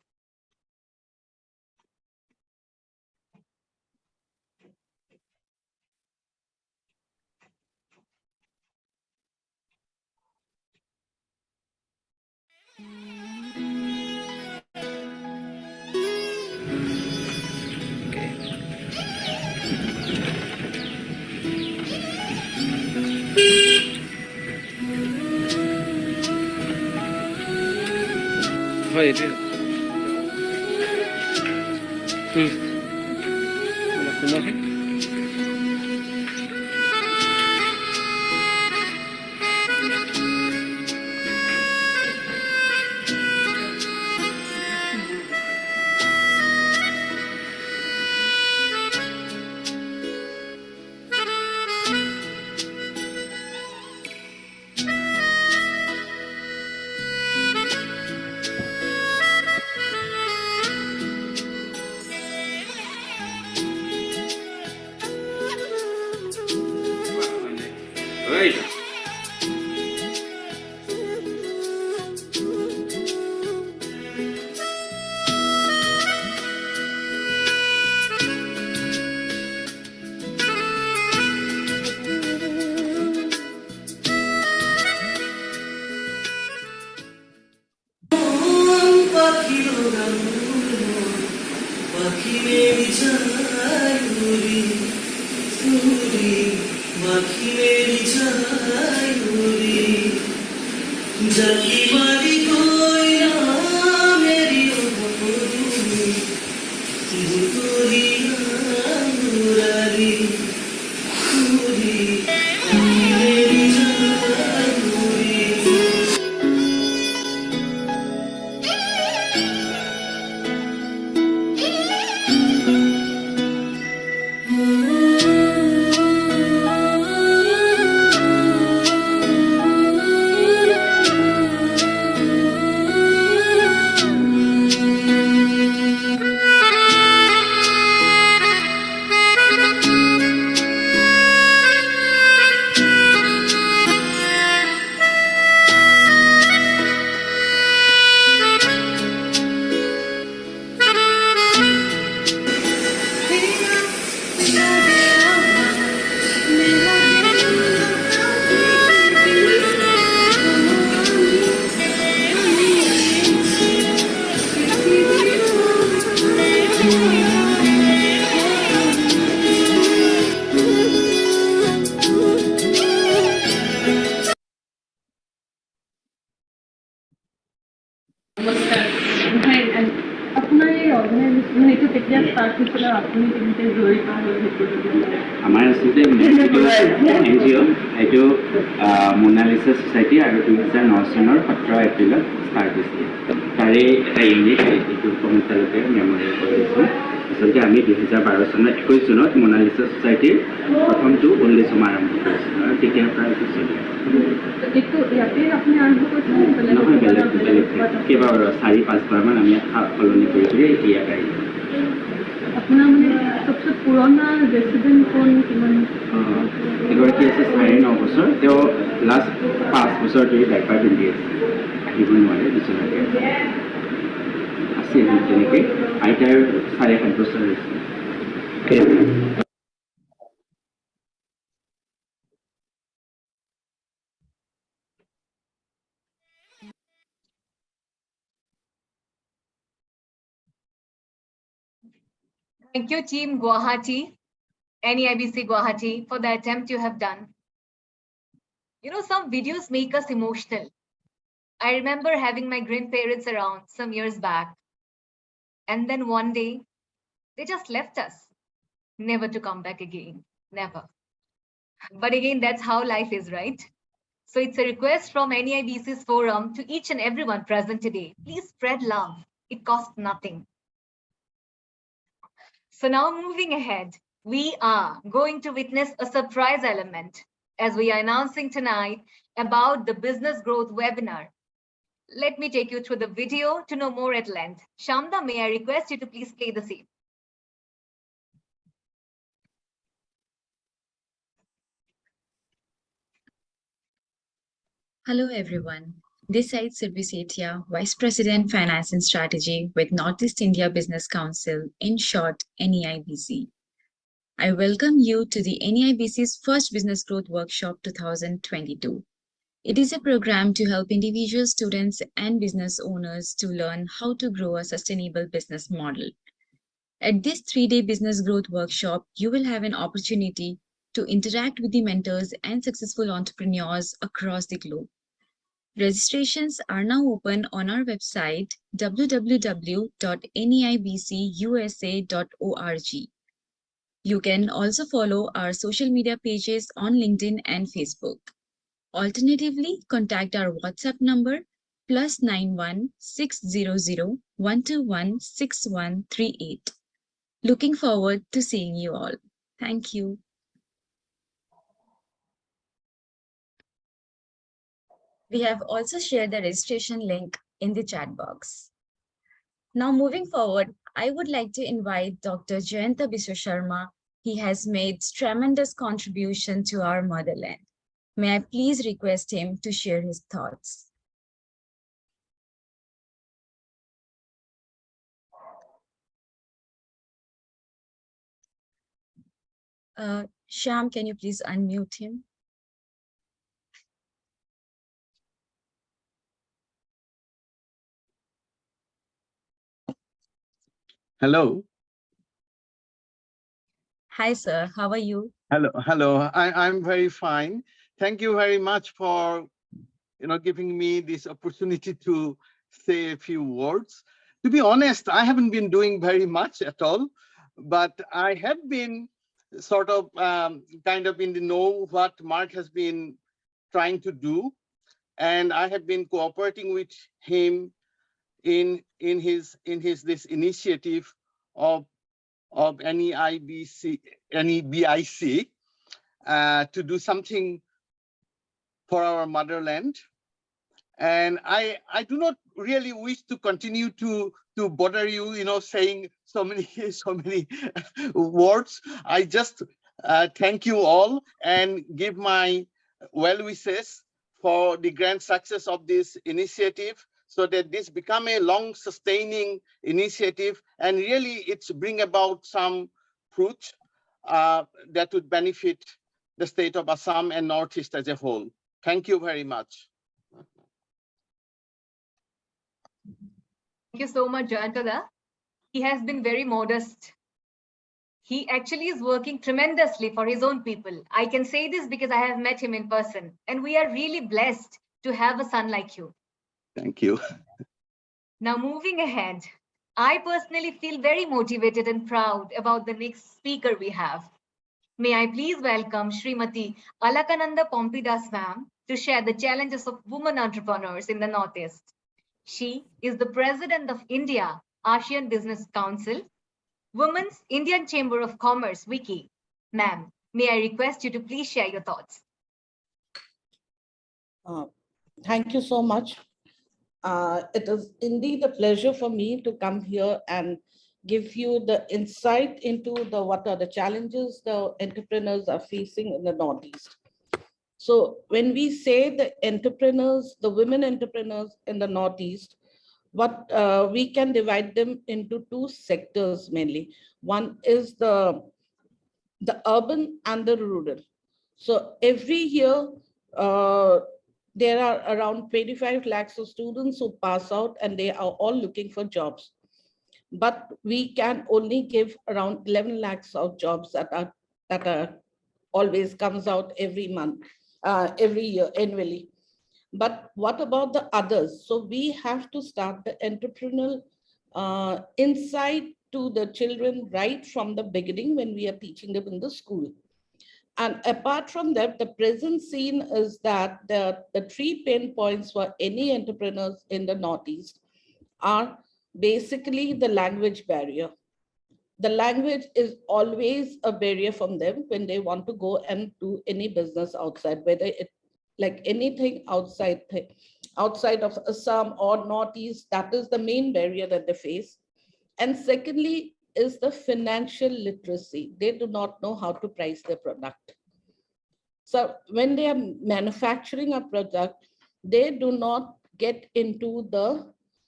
[SPEAKER 5] হয় এইটোৱে কোনোবাখন
[SPEAKER 6] আমাৰ আচলতে NGO এইটো Mona Lisa society আৰু 2009 চনৰ 17 এপ্ৰিলত start হৈছিল তাৰে এটা ইউনিট এইটো কমিচালকে মেমৰিয়েল কৰিছোঁ আচলতে আমি 2012 চনৰ 21 জুনত মোনালিসা সোসাইটিৰ প্ৰথমটো উল্লেখ সমাৰম্ভ কৰিছিলোঁ আৰু তেতিয়াৰ পৰা এইটো চলি আছে নহয় বেলেগ বেলেগ কেইবাবাৰ 4-5বাৰমান আমি সলনি কৰি কৰি ইয়াত আহিলোঁ এগৰাকী আছে 9.5 বছৰ তেওঁ লাষ্ট 5 বছৰ ধৰি ডাইপাৰ পিন্ধি আছে আহিব নোৱাৰে বিচনাতে আছে তেনেকৈ আইতাৰ 7.5 বছৰ হৈছে
[SPEAKER 3] Thank you, Team Guwahati, NEIBC Guwahati, for the attempt you have done. You know, some videos make us emotional. I remember having my grandparents around some years back. And then one day, they just left us, never to come back again, never. But again, that's how life is, right? So it's a request from NEIBC's forum to each and everyone present today. Please spread love. It costs nothing. So now moving ahead, we are going to witness a surprise element as we are announcing tonight about the business growth webinar. Let me take you through the video to know more at length. Shamda, may I request you to please play the same.
[SPEAKER 4] Hello, everyone. This side Sirbi Sethia, Vice President, Finance and Strategy with Northeast India Business Council, in short, NEIBC. I welcome you to the NEIBC's first Business Growth Workshop 2022. It is a program to help individual students and business owners to learn how to grow a sustainable business model. At this 3-day Business Growth Workshop, you will have an opportunity to interact with the mentors and successful entrepreneurs across the globe. Registrations are now open on our website www.neibcusa.org. You can also follow our social media pages on LinkedIn and Facebook. Alternatively, contact our WhatsApp number +91 600 121 6138. Looking forward to seeing you all. Thank you. We have also shared the registration link in the chat box. Now moving forward, I would like to invite Dr. Jayanta Biswa Sharma. He has made tremendous contribution to our motherland. May I please request him to share his thoughts? Shyam, can you please unmute him?
[SPEAKER 5] Hello.
[SPEAKER 4] Hi, sir. How are you?
[SPEAKER 5] Hello. I'm very fine. Thank you very much for giving me this opportunity to say a few words. To be honest, I haven't been doing very much at all, but I have been sort of kind of in the know what Mark has been trying to do, and I have been cooperating with him in his this initiative of NEIBC to do something for our motherland. And I do not really wish to continue to bother you, saying so many words. I just thank you all and give my well wishes for the grand success of this initiative, so that this become a long sustaining initiative and really it's bring about some fruit that would benefit the state of Assam and Northeast as a whole. Thank you very much.
[SPEAKER 3] Thank you so much, Jayanta. He has been very modest. He actually is working tremendously for his own people. I can say this because I have met him in person, and we are really blessed to have a son like you.
[SPEAKER 5] Thank you.
[SPEAKER 3] Now, moving ahead, I personally feel very motivated and proud about the next speaker we have. May I please welcome Srimati Alakananda Pompidas ma'am to share the challenges of women entrepreneurs in the Northeast. She is the president of India ASEAN Business Council, Women's Indian Chamber of Commerce, Wiki. Ma'am, may I request you to please share your thoughts?
[SPEAKER 7] Thank you so much. It is indeed a pleasure for me to come here and give you the insight into what are the challenges the entrepreneurs are facing in the Northeast. So when we say the entrepreneurs, the women entrepreneurs in the Northeast, what we can divide them into two sectors mainly. One is the urban and the rural. So every year, there are around 25 lakhs of students who pass out and they are all looking for jobs. But we can only give around 11 lakhs of jobs that are always comes out every month, every year, annually. But what about the others? So we have to start the entrepreneurial insight to the children right from the beginning when we are teaching them in the school. And apart from that, the present scene is that the 3 pain points for any entrepreneurs in the Northeast are basically the language barrier. The language is always a barrier from them when they want to go and do any business outside, whether it like anything outside of Assam or Northeast, that is the main barrier that they face. And secondly is the financial literacy. They do not know how to price their product. So when they are manufacturing a product, they do not get into the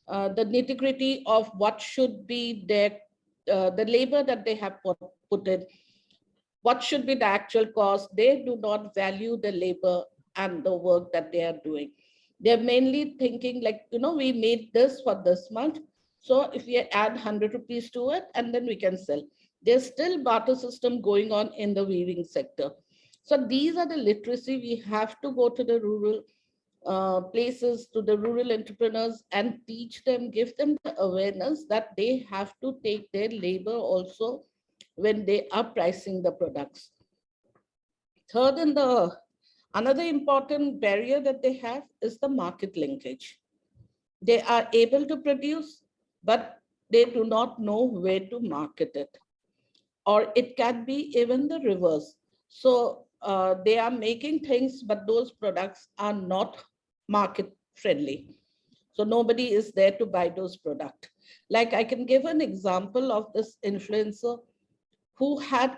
[SPEAKER 7] nitty-gritty of what should be their the labor that they have put in, what should be the actual cost. They do not value the labor and the work that they are doing. They're mainly thinking like, we made this for this much, so if we add 100 rupees to it and then we can sell. There's still barter system going on in the weaving sector. So these are the literacy. We have to go to the rural places to the rural entrepreneurs and teach them, give them the awareness that they have to take their labor also when they are pricing the products. Third, another important barrier that they have is the market linkage. They are able to produce, but they do not know where to market it. Or it can be even the reverse. So they are making things, but those products are not market friendly. So nobody is there to buy those products. Like I can give an example of this influencer who had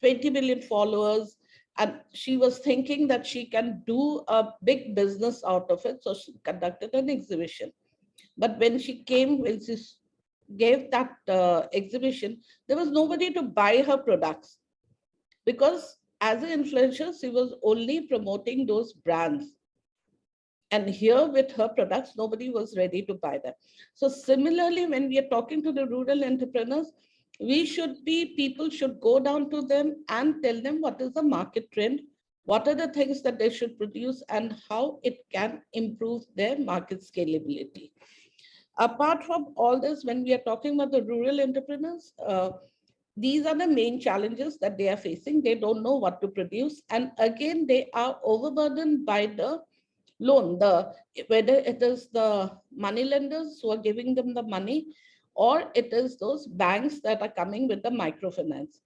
[SPEAKER 7] 20 million followers, and she was thinking that she can do a big business out of it. So she conducted an exhibition. But when she came, when she gave that exhibition, there was nobody to buy her products because as an influencer, she was only promoting those brands. And here with her products, nobody was ready to buy them. So similarly, when we are talking to the rural entrepreneurs, people should go down to them and tell them what is the market trend, what are the things that they should produce, and how it can improve their market scalability. Apart from all this, when we are talking about the rural entrepreneurs, these are the main challenges that they are facing. They don't know what to produce. And again, they are overburdened by the loan, whether it is the money lenders who are giving them the money, or it is those banks that are coming with the microfinance.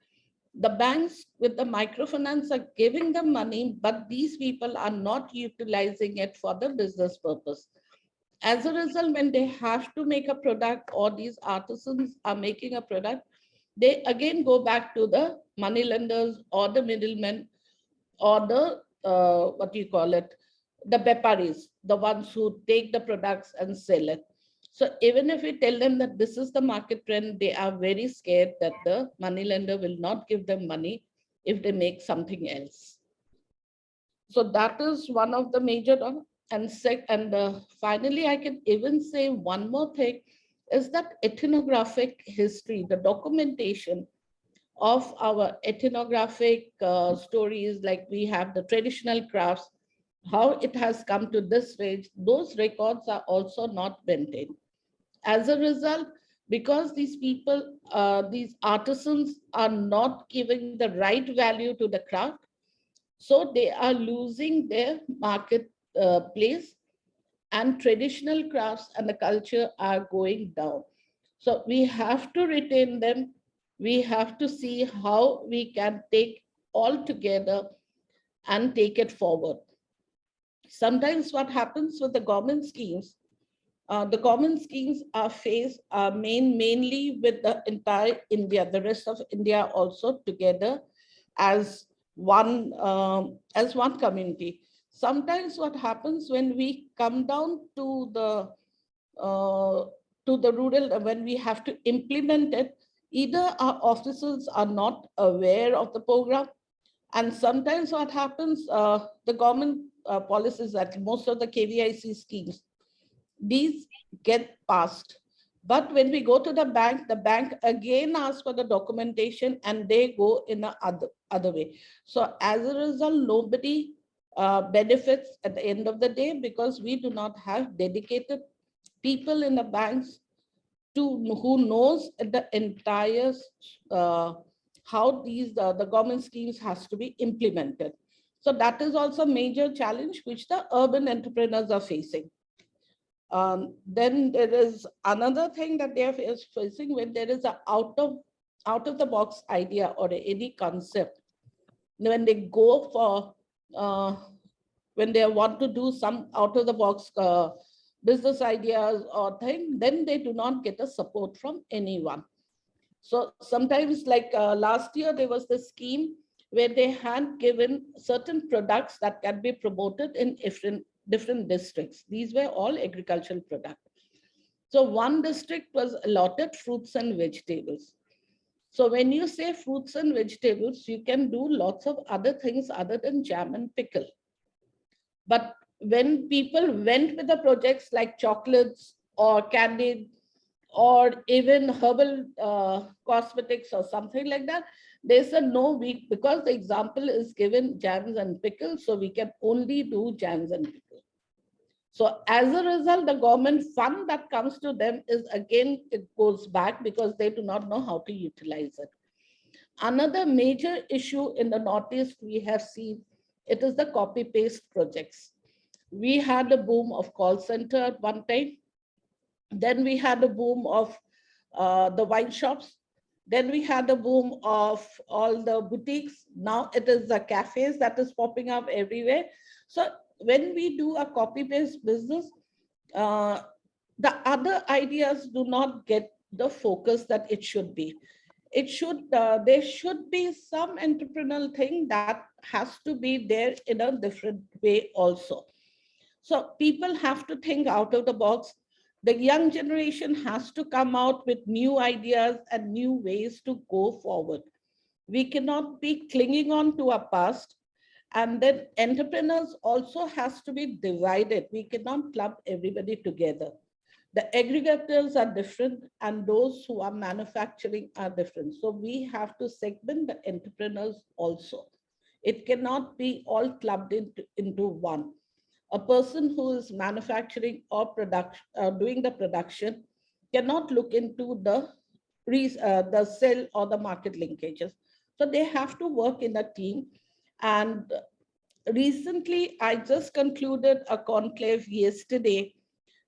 [SPEAKER 7] The banks with the microfinance are giving them money, but these people are not utilizing it for the business purpose. As a result, when they have to make a product, or these artisans are making a product, they again go back to the money lenders or the middlemen or the, the beparis, the ones who take the products and sell it. So even if we tell them that this is the market trend, they are very scared that the money lender will not give them money if they make something else. So that is one of the major. And finally, I can even say one more thing is that ethnographic history, the documentation of our ethnographic stories, like we have the traditional crafts, how it has come to this stage, those records are also not maintained. As a result, because these people, these artisans are not giving the right value to the craft, so they are losing their market place, and traditional crafts and the culture are going down. So we have to retain them. We have to see how we can take all together and take it forward. Sometimes what happens with the government schemes are faced mainly with the entire India, the rest of India also together as one community. Sometimes what happens when we come down to the rural, when we have to implement it, either our officers are not aware of the program, and sometimes what happens, the government policies that most of the KVIC schemes, these get passed. But when we go to the bank again asks for the documentation, and they go in the other way. So as a result, nobody benefits at the end of the day, because we do not have dedicated people in the banks who knows the entire how the government schemes has to be implemented. So that is also a major challenge which the urban entrepreneurs are facing. Then there is another thing that they are facing when there is a out of the box idea or any concept. When they go for when they want to do some out of the box business ideas or thing, then they do not get a support from anyone. So sometimes, like last year, there was this scheme where they had given certain products that can be promoted in different districts. These were all agricultural products. So one district was allotted fruits and vegetables. So when you say fruits and vegetables, you can do lots of other things other than jam and pickle. But when people went with the projects like chocolates or candy or even herbal cosmetics or something like that, they said, no, because the example is given jams and pickles, so we can only do jams and pickles. So as a result, the government fund that comes to them is again, it goes back because they do not know how to utilize it. Another major issue in the Northeast we have seen, it is the copy paste projects. We had a boom of call center at one time. Then we had a boom of the wine shops. Then we had a boom of all the boutiques. Now it is the cafes that is popping up everywhere. So when we do a copy-paste business, the other ideas do not get the focus that it should be. It should, there should be some entrepreneurial thing that has to be there in a different way also. So people have to think out of the box. The young generation has to come out with new ideas and new ways to go forward. We cannot be clinging on to our past. And then entrepreneurs also has to be divided. We cannot club everybody together. The aggregators are different and those who are manufacturing are different. So we have to segment the entrepreneurs also. It cannot be all clubbed into one. A person who is manufacturing or doing the production cannot look into the sell or the market linkages. So they have to work in a team. And recently, I just concluded a conclave yesterday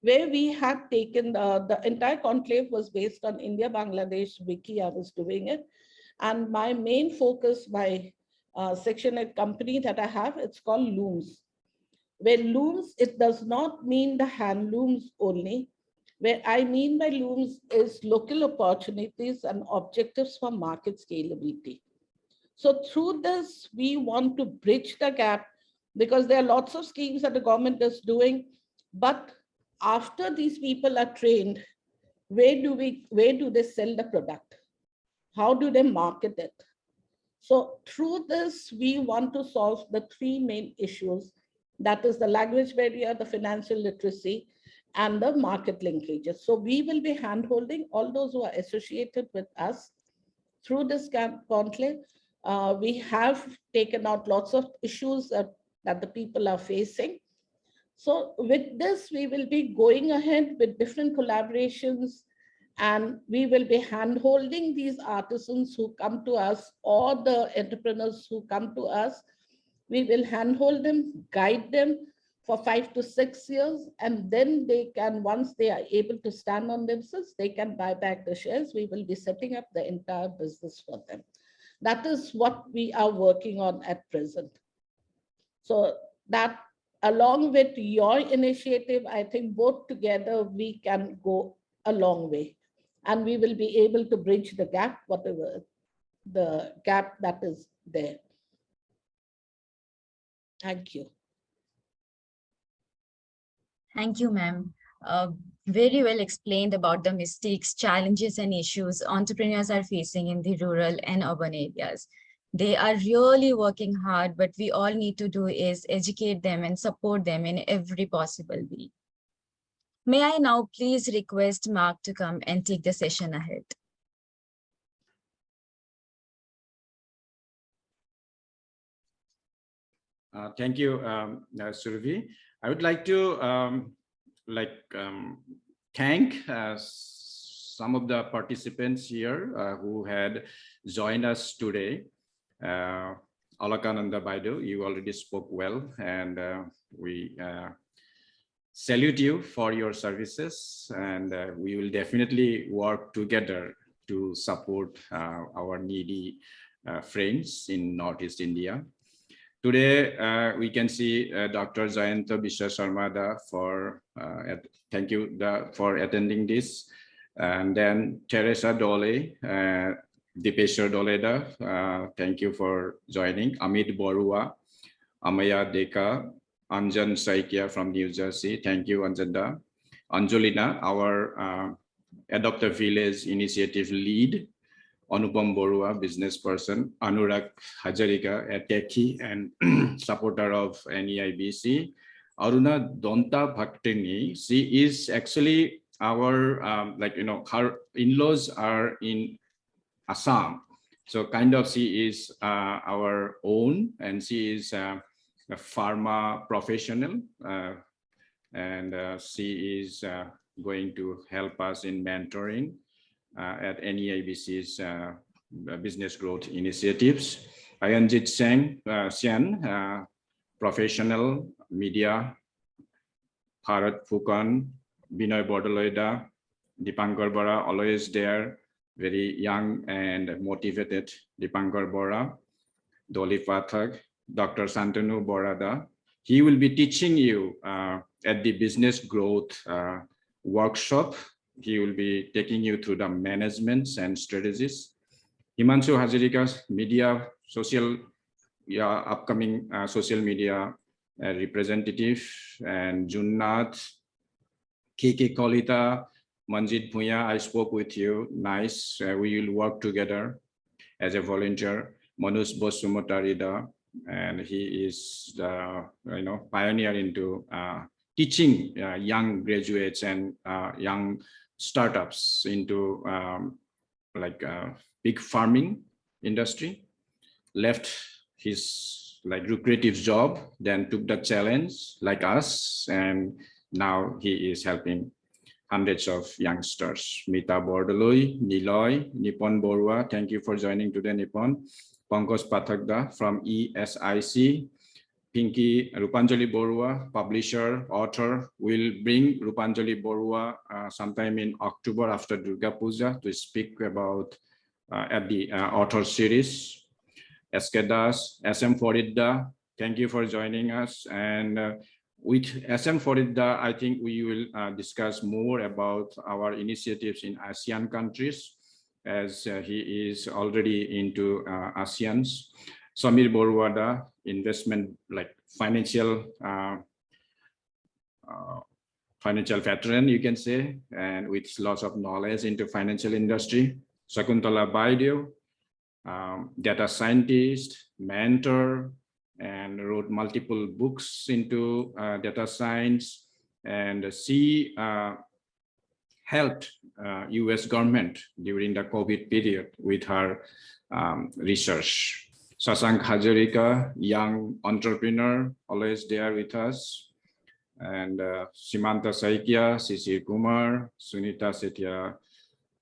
[SPEAKER 7] where we had taken the entire conclave was based on India, Bangladesh, Wiki. I was doing it. And my main focus, my Section 8 company that I have, it's called Looms. Where looms, it does not mean the hand looms only. Where I mean by looms is local opportunities and objectives for market scalability. So through this, we want to bridge the gap because there are lots of schemes that the government is doing. But after these people are trained, where do they sell the product? How do they market it? So through this, we want to solve the three main issues. That is the language barrier, the financial literacy, and the market linkages. So we will be handholding all those who are associated with us through this conclave. We have taken out lots of issues that the people are facing. So with this, we will be going ahead with different collaborations, and we will be handholding these artisans who come to us or the entrepreneurs who come to us. We will handhold them, guide them for 5 to 6 years, and then they can, once they are able to stand on themselves, they can buy back the shares. We will be setting up the entire business for them. That is what we are working on at present. So that, along with your initiative, I think both together we can go a long way, and we will be able to bridge the gap, whatever the gap that is there. Thank you.
[SPEAKER 4] Thank you, ma'am. Very well explained about the mistakes, challenges, and issues entrepreneurs are facing in the rural and urban areas. They are really working hard, but we all need to do is educate them and support them in every possible way. May I now please request Mark to come and take the session ahead.
[SPEAKER 2] Thank you, Survi. I would like to thank some of the participants here who had joined us today. Alakananda Baidu, you already spoke well, and we salute you for your services, and we will definitely work together to support our needy friends in Northeast India. Today, we can see Dr. Jayanta Biswa Sharma for thank you for attending this, and then Teresa Dole, Dipeshwar Doleda, thank you for joining. Amit Borua, Amaya Deka, Anjan Saikia from New Jersey, thank you, Anjanda. Anjolina, our Adopt a Village initiative lead. Anupam Borua, business person. Anurag Hajarika, a techie and supporter of NEIBC. Aruna Donta Bhaktini, she is actually our, her in-laws are in Assam. So kind of she is our own, and she is a pharma professional. and she is going to help us in mentoring at NEIBC's business growth initiatives. Ayanjit Sian, professional media, Bharat Fukan, Binoy Bordoloida, Dipankar Bora, always there, very young and motivated Dipankar Bora, Dolly Pathak, Dr. Santanu Borada. He will be teaching you at the business growth workshop. He will be taking you through the managements and strategies. Himanshu Hazarika's media, upcoming social media representative, and Junnat, KK Kolita, Manjit Bhuya, I spoke with you, nice. We will work together as a volunteer. Manus Bosumotarida, and he is the pioneer into teaching young graduates and young startups into big farming industry. Left his lucrative job, then took the challenge like us, and now he is helping hundreds of youngsters. Mita Bordoloi, Niloy, Nippon Borua, thank you for joining today, Nippon. Pankaj Pathakda from ESIC, Pinky Rupanjali Borua, publisher, author, will bring Rupanjali Borua sometime in October after Durga Puja to speak about at the author series. SK Das, SM Foridda, thank you for joining us. And with SM Foridda, I think we will discuss more about our initiatives in ASEAN countries, as he is already into ASEANs. Samir Boruwada, investment, financial veteran, you can say, and with lots of knowledge into financial industry. Shakuntala Baidio, data scientist, mentor, and wrote multiple books into data science, and she helped US government during the COVID period with her research. Sasank Hazarika, young entrepreneur, always there with us. And Simanta Saikia, Sisir Kumar, Sunita Setia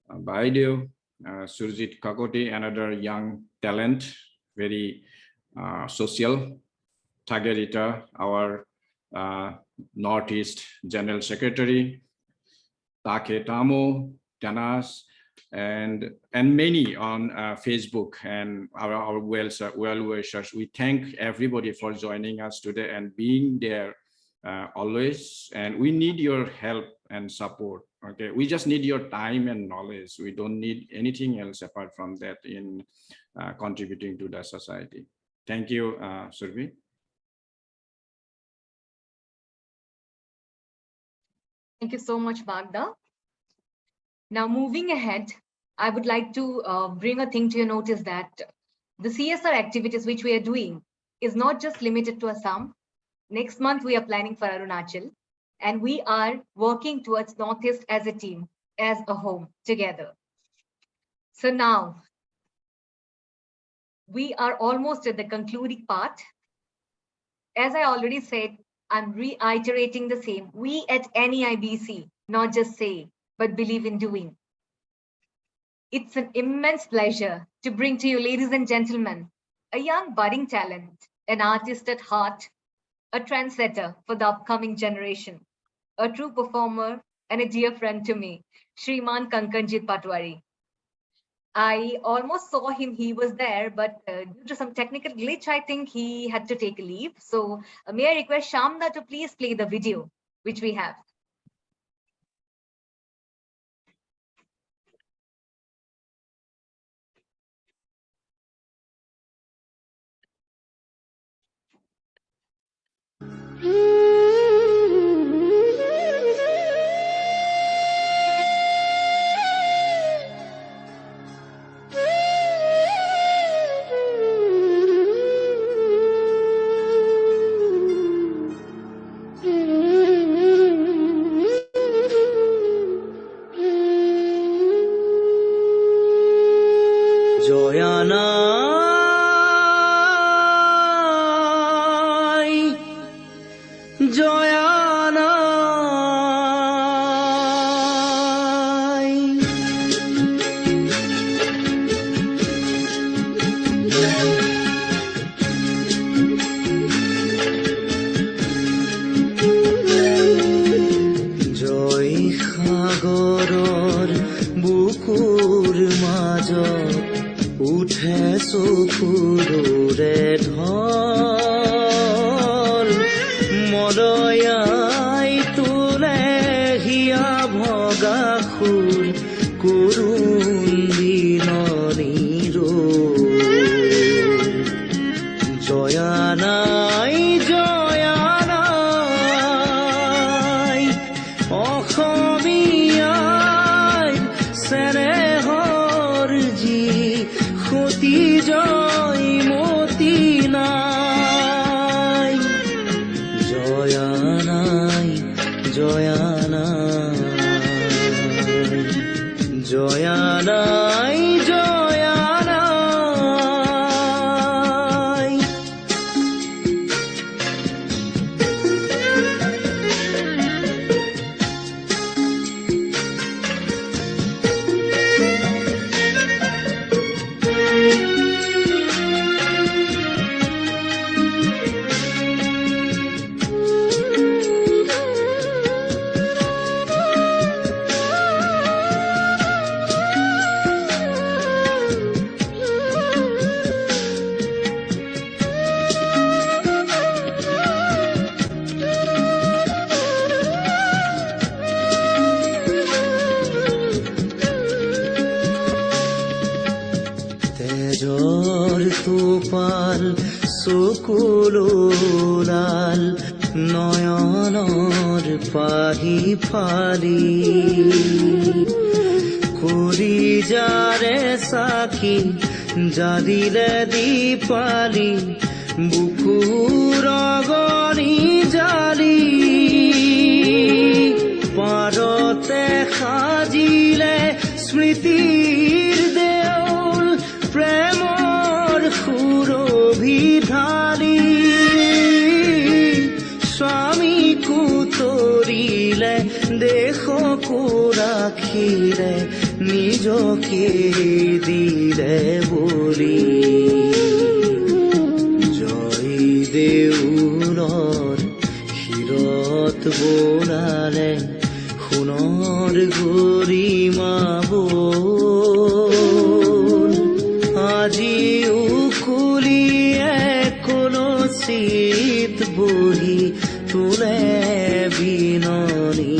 [SPEAKER 2] Baidio, Surjit Kakoti, another young talent, very social. Tagarita, our Northeast General Secretary. Take Tamo, Danas, and many on Facebook and our well-wishers. We thank everybody for joining us today and being there always. And we need your help and support. Okay, we just need your time and knowledge. We don't need anything else apart from that in contributing to the society. Thank you, Survi.
[SPEAKER 3] Thank you so much, Bagda. Now, moving ahead, I would like to bring a thing to your notice that the CSR activities which we are doing is not just limited to Assam. Next month, we are planning for Arunachal, and we are working towards Northeast as a team, as a home together. So now, we are almost at the concluding part. As I already said, I'm reiterating the same. We at NEIBC not just say, but believe in doing. It's an immense pleasure to bring to you, ladies and gentlemen, a young budding talent, an artist at heart, a trendsetter for the upcoming generation, a true performer, and a dear friend to me, Shriman Kankanjit Patwari. I almost saw him, he was there, but due to some technical glitch, I think he had to take a leave. So may I request Shamna to please play the video, which we have.
[SPEAKER 8] নাই জয়া নাই অসমীয়াই চেনেহৰ যি সতী জয় মতি নাই জয়া নাই জয়া নাই জয়া নাই জয়া নাই তেজৰ টোপাল চকুলোলাল নয়নৰ পাহি ফালি কৰি যাৰে চাকি জালিলে দীপালি বুকুৰ অগণি জালি পাৰতে সাজিলে স্মৃতিৰ দেউল প্ৰেমৰ সুৰভি ঢালি স্বামীকো তৰিলে দেশকো ৰাখিলে নিজকে দিলে বুলি জয় দেউলৰ শিৰত বনালে সোণৰ গৰিমা বল আজিও কুলিয়ে কলচিত বহি তোলে বিননি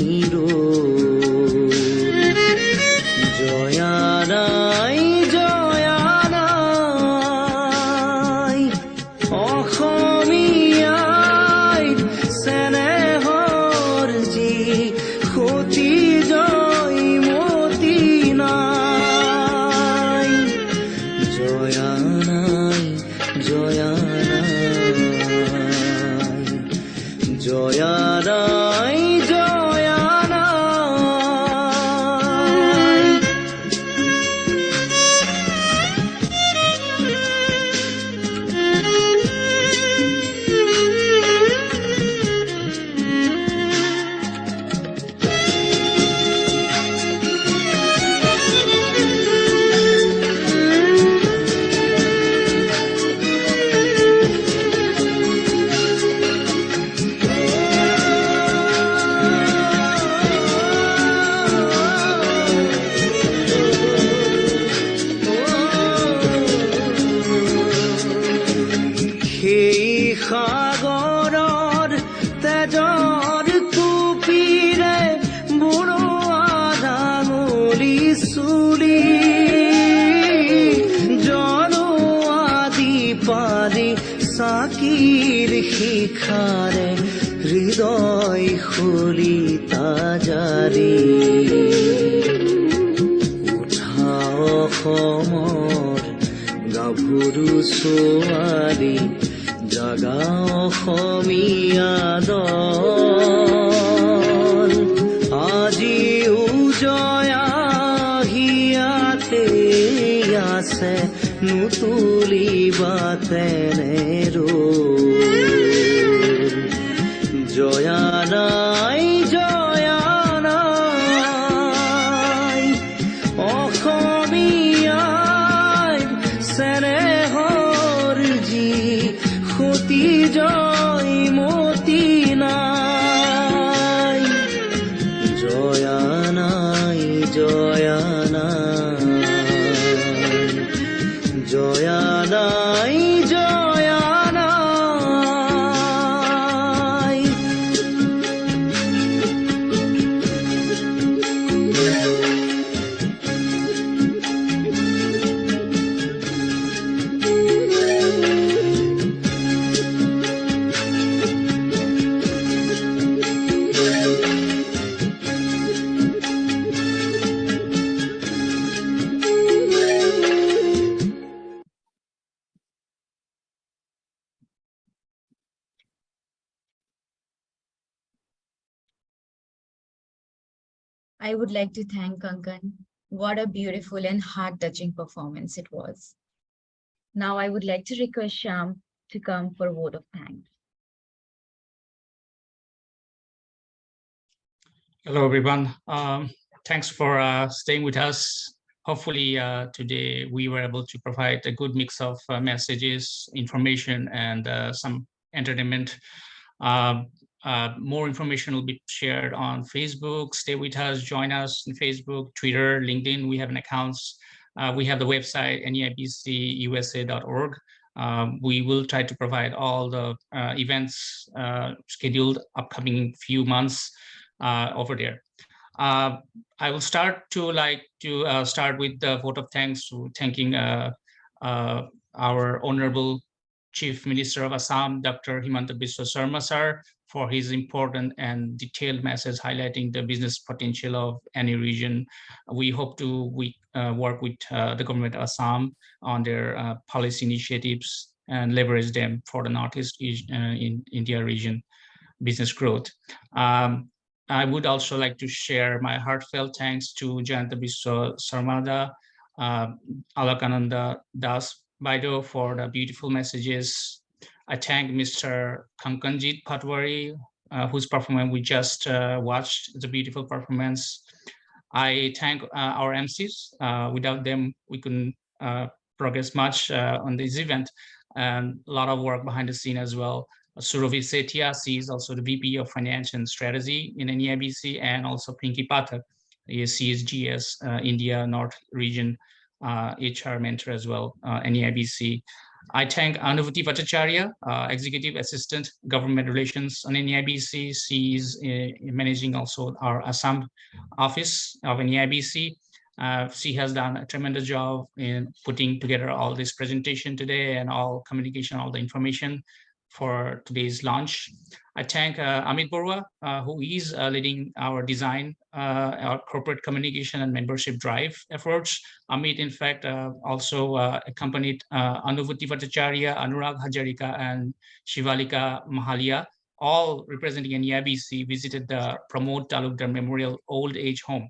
[SPEAKER 8] জয়া নাই জয়া নাই অসমীয়াই চেনেহৰ যি সতী জয় মতি নাই জয়া নাই জয়া নাই জয়া নাই জয়া নাই সেই সাগৰৰ তেজৰ টুপিৰে বুঢ়া ডাঙলি চুলি জলোৱা দীপালি চাকিৰ শিখাৰে হৃদয় খলিতা জালি উঠা অসমৰ গাভৰু ছোৱালী জাগা অসমীয়া দল আজিও জয়া হিয়াতে আছে নুতুলিবা তেনে জয়া নাই জয়া নাই অসমীয়াই চেনেহৰ যি সতী জয় মতি নাই জয়া নাই জয়া নাই জয়া নাই Jaya
[SPEAKER 4] I would like to thank Kankan. What a beautiful and heart-touching performance it was. Now I would like to request Shyam to come for a vote of thanks.
[SPEAKER 9] Hello, everyone. Thanks for staying with us. Hopefully today we were able to provide a good mix of messages, information, and some entertainment. More information will be shared on Facebook. Stay with us, join us on Facebook, Twitter, LinkedIn. We have an accounts. We have the website, neibcusa.org. We will try to provide all the events scheduled upcoming few months over there. I will start with the vote of thanks to thanking our Honorable Chief Minister of Assam, Dr. Himanta Biswa Sarma sir, for his important and detailed message highlighting the business potential of any region. We hope to work with the government of Assam on their policy initiatives and leverage them for the Northeast in India region business growth. I would also like to share my heartfelt thanks to Jayanta Biswa Sarmada, Alakananda Das Baido for the beautiful messages. I thank Mr. Kankanjit Patwari, whose performance we just watched. It's a beautiful performance. I thank our MCs. Without them, we couldn't progress much on this event, and a lot of work behind the scene as well. Surabhi Setia, she is also the VP of Finance and Strategy in NEIBC, and also Pinky Pathak, she is GS India North Region HR mentor as well, NEIBC. I thank Anuvati Bhattacharya, Executive Assistant Government Relations on NEIBC. She is managing also our Assam office of NEIBC. She has done a tremendous job in putting together all this presentation today and all communication, all the information for today's launch. I thank Amit Borua, who is leading our design, our corporate communication and membership drive efforts. Amit, in fact, also accompanied Anuvati Bhattacharya, Anurag Hajarika, and Shivalika Mahalia, all representing NEIBC, visited the Pramod Talukdar Memorial Old Age Home,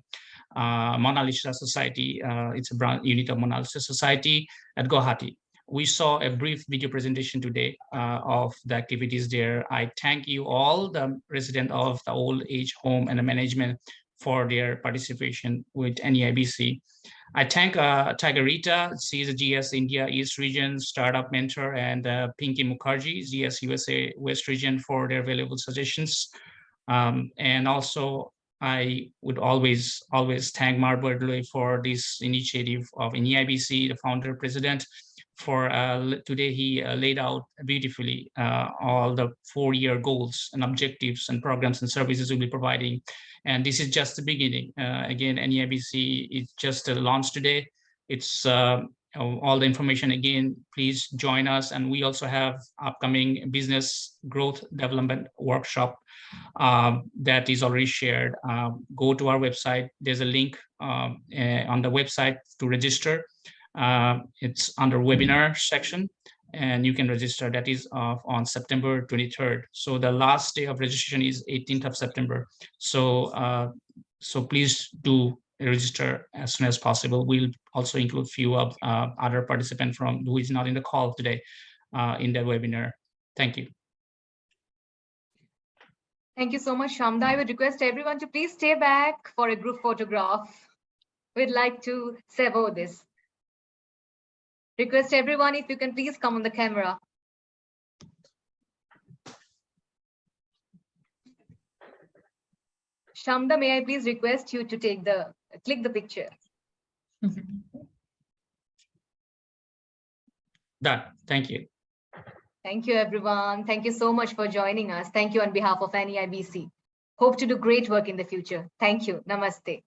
[SPEAKER 9] Mona Lisa Society. It's a branch unit of Mona Lisa Society at Guwahati. We saw a brief video presentation today of the activities there. I thank you all, the residents of the old age home and the management, for their participation with NEIBC. I thank Tigerita, she is a GS India East Region Startup Mentor, and Pinky Mukherjee, GS USA West Region, for their valuable suggestions. And also, I would always thank Mark Berdley for this initiative of NEIBC, the founder president. For today, he laid out beautifully all the 4-year goals and objectives and programs and services we'll be providing. And this is just the beginning. Again, NEIBC is just launched today. It's all the information again, please join us. And we also have upcoming business growth development workshop that is already shared. Go to our website. There's a link on the website to register. It's under webinar section, and you can register. That is on September 23rd. So the last day of registration is 18th of September. So please do register as soon as possible. We'll also include few of other participants from who is not in the call today in the webinar. Thank you.
[SPEAKER 3] Thank you so much, Shamda. I would request everyone to please stay back for a group photograph. We'd like to savor this. Request everyone, if you can please come on the camera. Shamda, may I please request you to click the picture.
[SPEAKER 9] Done. Thank you.
[SPEAKER 3] Thank you, everyone. Thank you so much for joining us. Thank you on behalf of NEIBC. Hope to do great work in the future. Thank you. Namaste.